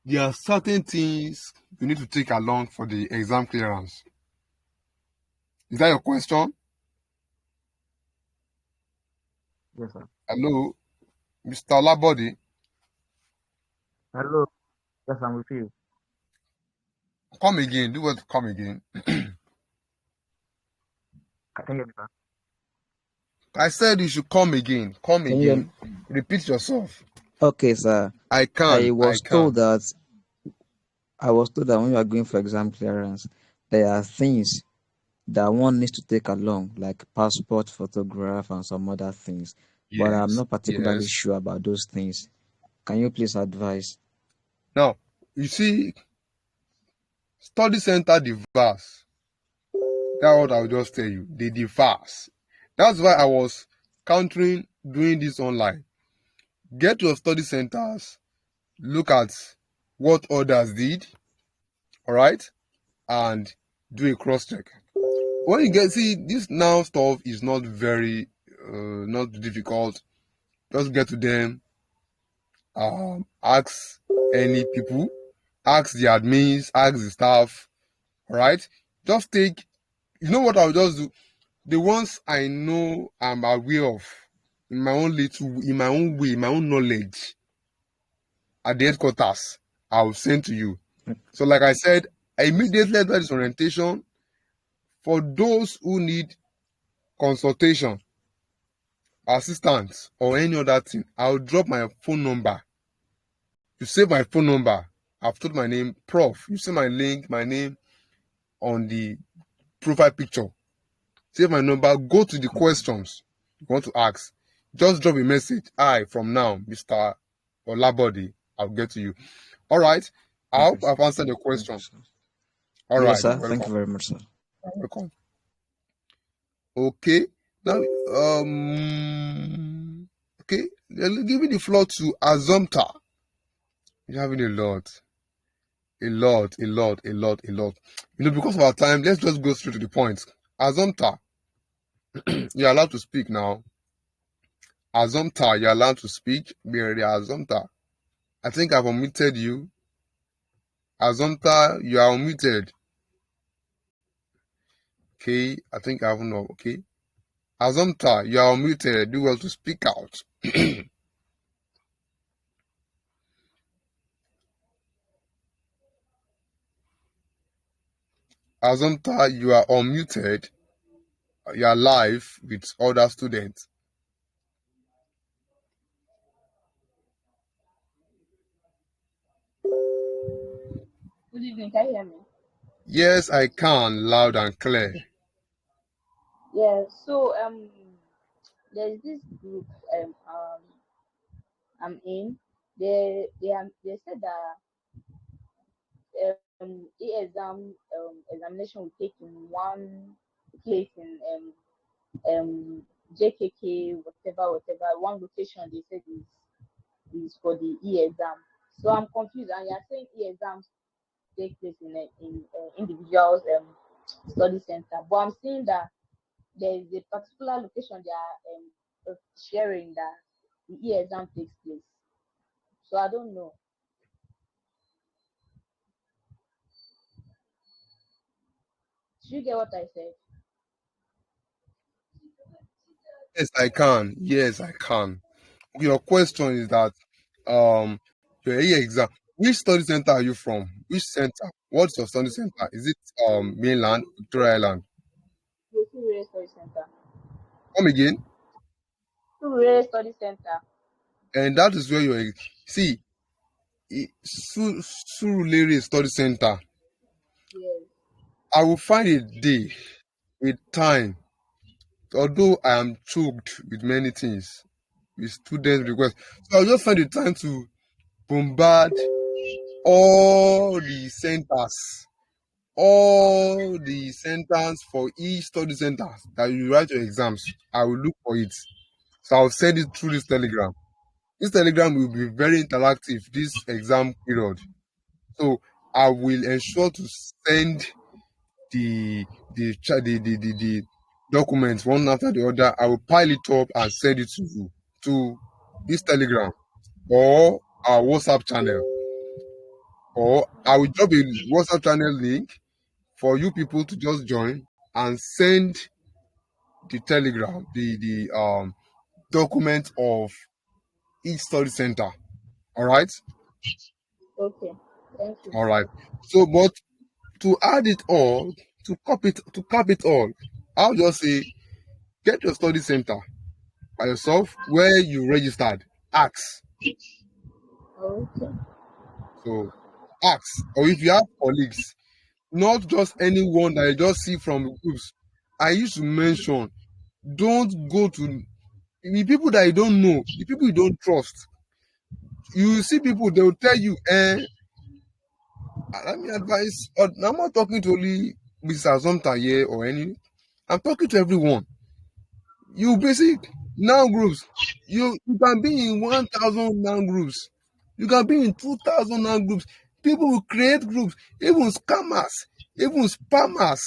There are certain things you need to take along for the exam clearance. Is that your question? Yes, sir. Hello, Mr. Olabode. Hello. Yes, I'm with you. Come again. Do what? Come again. Can you hear me, sir? I said you should come again. Come Can you hear me? again. Repeat yourself. Okay, sir. I I can. was told that when you are going for exam clearance, there are things that one needs to take along, like passport, photograph, and some other things. But I'm Yes. not particularly Yes. sure about those things. Can you please advise? Now, you see, study center diverse. That's what I'll just tell you. They diverse. That's why I was countering doing this online. Get your study centers, look at what others did, all right, and do a cross check. When you see this now stuff is not very not difficult. Just get to them, ask any people, ask the admins, ask the staff, all right. Just take, you know what I'll just do, the ones I know I'm aware of in my own way, my own knowledge at the headquarters, I'll send to you. So like I said, immediately after this orientation, for those who need consultation, assistance, or any other thing, I'll drop my phone number. You save my phone number. I've told my name, Prof. You see my link, my name on the profile picture. Save my number. Go to the questions you want to ask. Just drop a message. Hi, from now, Mr. Olabode. I'll get to you. All right. I hope Okay, I've answered your thank question. you, sir. All Yes, right. sir. You're Thank welcome. you very much, sir. You're welcome. Okay. Now, okay. Give me the floor to Azomta. You're having a lot. Because of our time, let's just go straight to the point. Azomta, you're allowed to speak now. Azomta, you're allowed to speak. Mary Azomta, I think I've omitted you. Azomta, you are omitted. Okay, I think I haven't know. Okay. Azomta, you are omitted. Do well to speak out. Azomta, you are unmuted. You are live with other students. Good evening. Can you hear me? Yes, I can, loud and clear. Yeah, so there's this group I'm in. They said that examination will take in one place in JKK, whatever. One location they said is for the exam. So I'm confused, and you're saying exams take place in individuals study center, but I'm seeing that there is a particular location they are sharing that the exam takes place. So I don't know. Did you get what I said? Yes, I can. Yes, I can. Your question is that um your exam. Which study center are you from? Which center? What's your study center? Is it mainland, Victoria Island? Surulere Study Center. Come again? Surulere Study Center. And that is where you see Surulere Study Center. Yes. I will find a day, a time. Although I am choked with many things, with student requests, so I'll just find the time to bombard all the centers, for each study center that you write your exams. I will look for it. So I'll send it through this telegram. This telegram will be very interactive this exam period. So I will ensure to send the documents one after the other. I will pile it up and send it to you to this telegram or our WhatsApp channel. Or I will drop a WhatsApp channel link for you people to just join and send the telegram, the document of each study center. All right. Okay. Thank you. All right. So, but to add it all, to cap it all, I'll just say, get your study center by yourself where you registered. Ask. Okay. So, ask. Or if you have colleagues, not just anyone that you just see from groups. I used to mention, don't go to the people that you don't know, the people you don't trust. You see people, they will tell you, let me advise. I'm not talking to only Mr. Azomta here or any. I'm talking to everyone. You basic noun groups. You can be in 1,000 noun groups. You can be in 2,000 noun groups. People will create groups, even scammers, even spammers.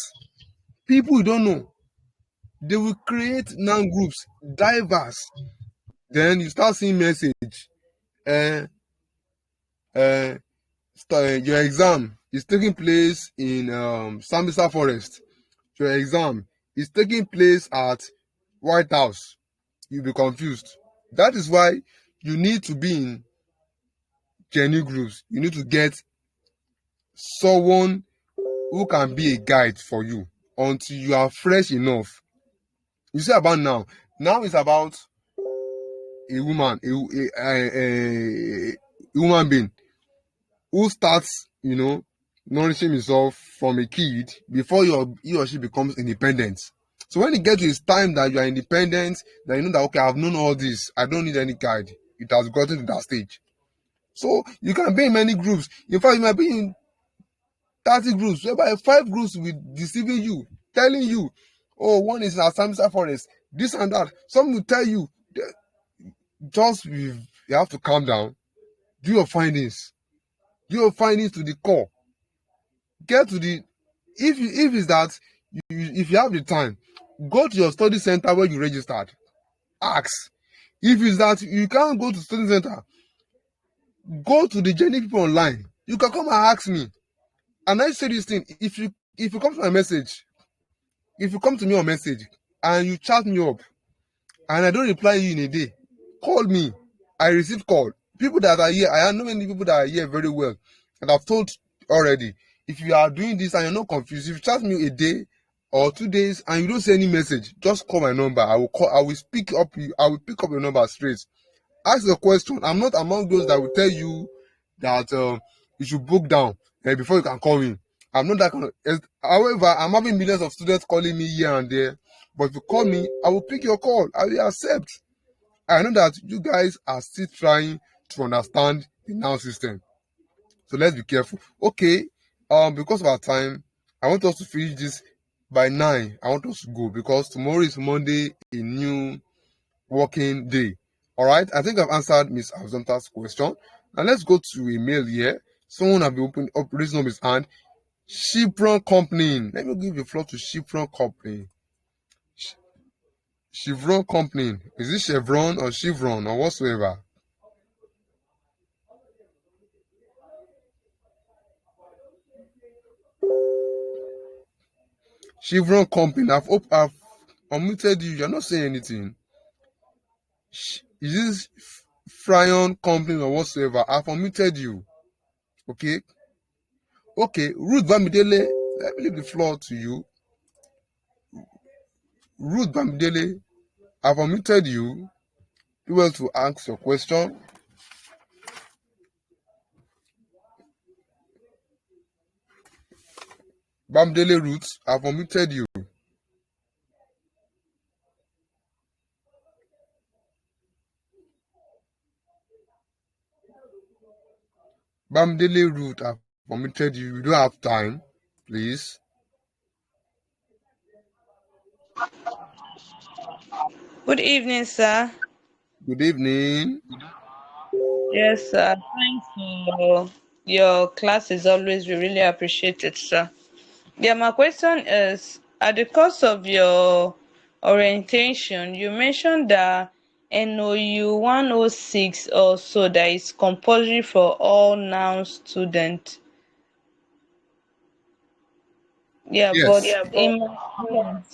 People you don't know. They will create noun groups, divers. Then you start seeing message. Your exam is taking place in Sambisa Forest. Your exam is taking place at White House. You'll be confused. That is why you need to be in genuine groups. You need to get someone who can be a guide for you until you are fresh enough. You see about now. Now it's about a woman, a human being who starts, nourishing himself from a kid before he or she becomes independent. So when it gets to his time that you are independent, that you know that, okay, I've known all this, I don't need any guide. It has gotten to that stage. So you can be in many groups. In fact, you might be in 30 groups, whereby 5 groups will be deceiving you, telling you, oh, one is in Asamisa Forest, this and that. Some will tell you, you have to calm down, do your findings to the core. Get to the if it's that if you have the time, go to your study center where you registered. Ask. If it's that you can't go to study center, go to the Jenny people online. You can come and ask me. And I say this thing: if you come to my message, if you come to me on message and you chat me up, and I don't reply you in a day, call me. I receive call. People that are here, I know many people that are here very well, and I've told already. If you are doing this and you're not confused, if you chat me a day or 2 days and you don't send any message, just call my number. I will pick up your number straight. Ask the question. I'm not among those that will tell you that you should book down before you can call me. I'm not that kind of. However, I'm having millions of students calling me here and there. But if you call me, I will pick your call. I will accept. I know that you guys are still trying to understand the noun system. So let's be careful. Okay. Because of our time, I want us to finish this by 9. I want us to go because tomorrow is Monday, a new working day. All right. I think I've answered Miss Azonta's question. Now let's go to a mail here. Someone have been raising up his hand. Chevron Company. Let me give the floor to Chevron Company. Chevron Company. Is it Chevron or Chevron or whatsoever? Chevron Company. I've unmuted you. You're not saying anything. Is this Fryon Company or whatsoever? I've unmuted you. Okay. Okay. Ruth Bamidele. Let me leave the floor to you. Ruth Bamidele. I've unmuted you. You well to ask your question. Bamidele Ruth. I've unmuted you. Bamidele Ruth. I've unmuted you. You don't have time. Please. Good evening, sir. Good evening. Yes, sir. Thanks for your class is always we really appreciate it, sir. Yeah, my question is at the course of your orientation, you mentioned that NOU 106 also that is compulsory for all now students. Yeah, Yes.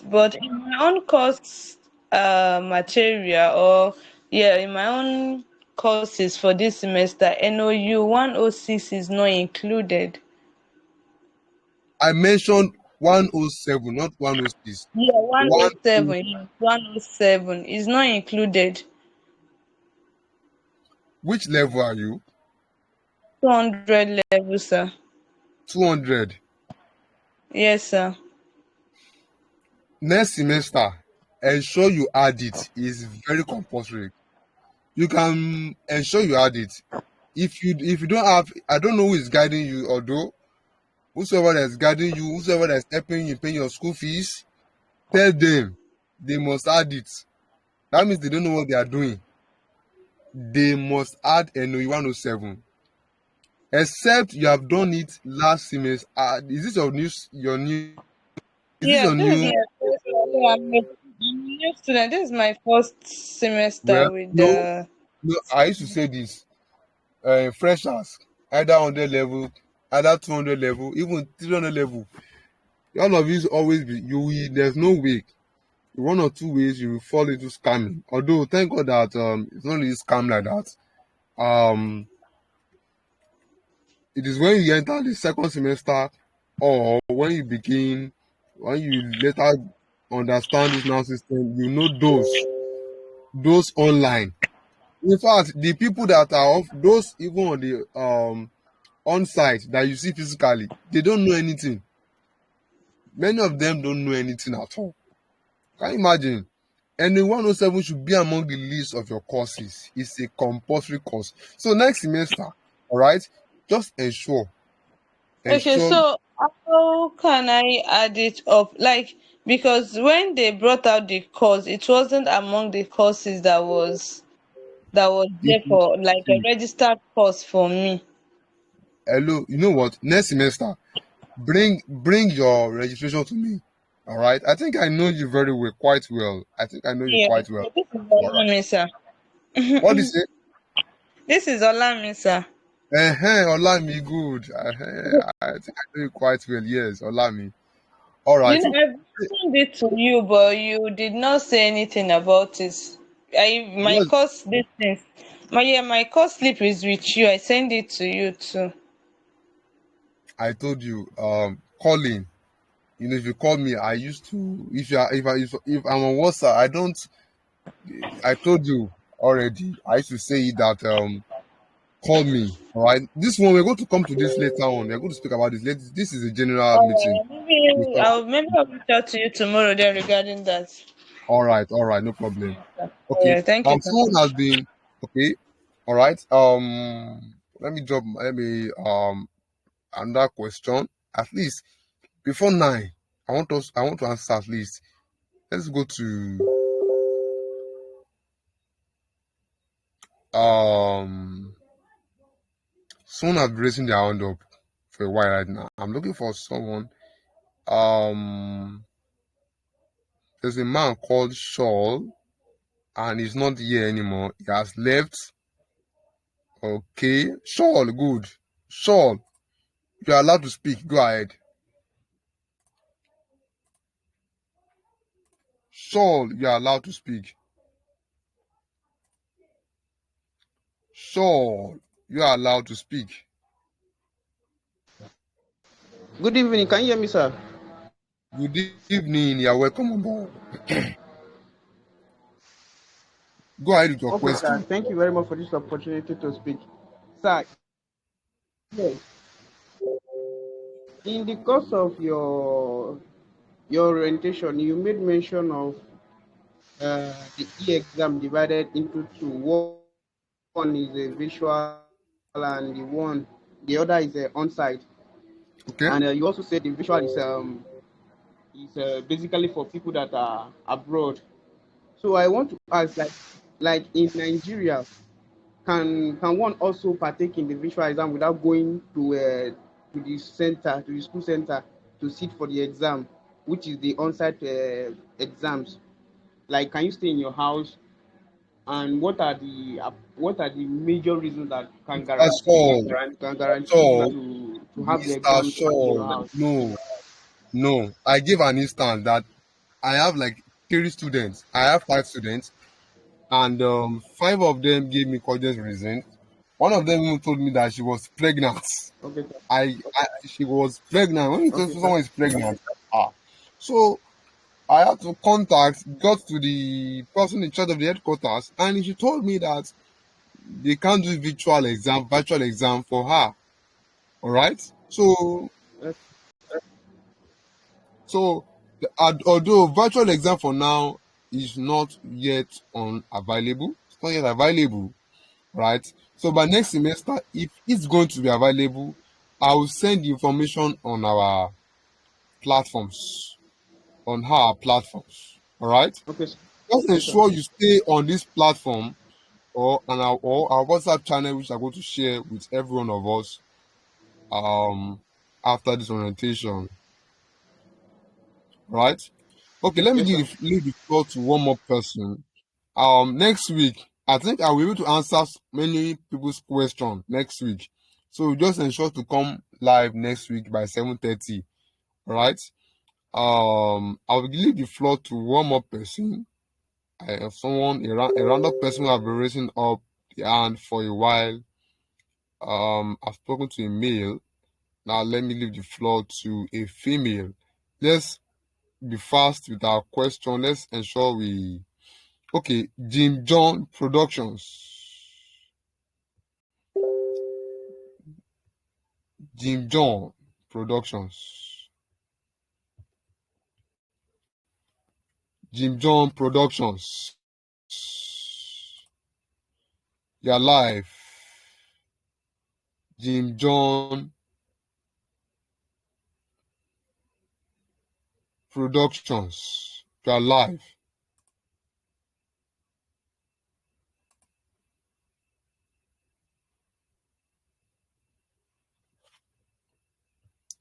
but in my own course material or yeah, in my own courses for this semester, NOU 106 is not included. I mentioned 107, not 106. Yeah, One. 107 is not included. Which level are you? 200 level, sir. 200. Yes, sir. Next semester, ensure you add it. Is very compulsory. You can ensure you add it. If you don't have, I don't know who is guiding you, although whosoever that is guiding you, whosoever that is helping you paying your school fees, tell them they must add it. That means they don't know what they are doing. They must add NOE 107. Except you have done it last semester. Is this is this Yeah, your this is new? my first I'm a new student. This is my first Well, semester with no, the no. I used to say this. Freshers, either 100 level, either 200 level, even 300 level. All of these always be you. There's no way. One or two ways you will fall into scamming. Although thank God that it's not really scam like that. It is when you enter the second semester or when you later understand this now system, you know those online. In fact, the people that are off those even on the on site that you see physically, they don't know anything. Many of them don't know anything at all. Can you imagine? And the 107 should be among the list of your courses. It's a compulsory course. So next semester, all right, just Okay, ensure so how can I add it up? Like, because when they brought out the course, it wasn't among the courses that was if there for like a registered course for me. hello, you know what? Next semester, bring your registration to me. All right. I think I know you very well, quite well. I think I know you Yeah, quite well. so this is All right. Olami, sir. What is it? This is Olami, sir. Olami, good. I think I know you quite well. Yes, Olami. All You right. know, I've mentioned it to you, but you did not say anything about it. My Yes, course distance, my course slip is with you. I send it to you too. I told you. Calling. You know, if you call me, I used to. If I'm on WhatsApp, I don't. I told you already. I used to say that called me. All right. This one, we're going to come to this later on. We're going to speak about this later. This is a general meeting. Maybe I'll reach out to you tomorrow then regarding that. All right. No problem. Okay. Yeah, thank you so Someone has much. been okay. All right. Let me another question. At least before 9, I want to answer at least. Let's go to someone has been raising their hand up for a while right now. I'm looking for someone. There's a man called Shaul, and he's not here anymore. He has left. Okay, Shaul, good. Shaul, you are allowed to speak. Go ahead. Shaul, you are allowed to speak. Shaul, you are allowed to speak. Good evening. Can you hear me, sir? Good evening. You are welcome on board. Go ahead with your Okay, sir. question. Thank you very much for this opportunity to speak. Sir, yes. In the course of your orientation, you made mention of the e-exam divided into two. One is a visual and the other is a on-site. Okay. And you also said the visual is basically for people that are abroad. So I want to ask, like in Nigeria, can one also partake in the visual exam without going to the center, to the school center, to sit for the exam, which is the on-site exams? Like, can you stay in your house? And what are the major reasons that can Mr. guarantee Shaul, you Shaul, to have the Mr. exams in your Shaul. house? No. I give an instance that I have like 3 students. I have 5 students, and 5 of them gave me cogent reason. One of them even told me that she was pregnant. Okay, sir. She was pregnant. When you tell Okay, sir. someone is pregnant, so I had to got to the person in charge of the headquarters, and she told me that they can't do virtual exam for her. All right. So Yes. although virtual exam for now is not yet available, it's not yet available, right? So by next semester, if it's going to be available, I will send the information on our platforms, All right. Okay, sir. Just Okay, sir. ensure you stay on this platform or our WhatsApp channel, which I'm going to share with every one of us after this orientation. Right? Okay, let me Yes, sir. leave the floor to one more person. Next week, I think I'll be able to answer many people's questions next week. So just ensure to come live next week by 7:30. All right. I will leave the floor to one more person. I have a random person who have been raising up the hand for a while. I've spoken to a male. Now let me leave the floor to a female. Let's be fast with our question. Let's ensure we. Okay, Jim John Productions. Jim John Productions. Jim John Productions. You're live. Jim John Productions. You're live.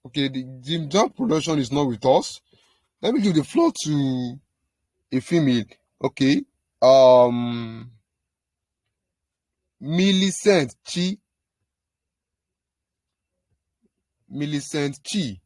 Okay, the Jim John Production is not with us. Let me give the floor to a female. Okay. Millicent Chi. Millicent Chi.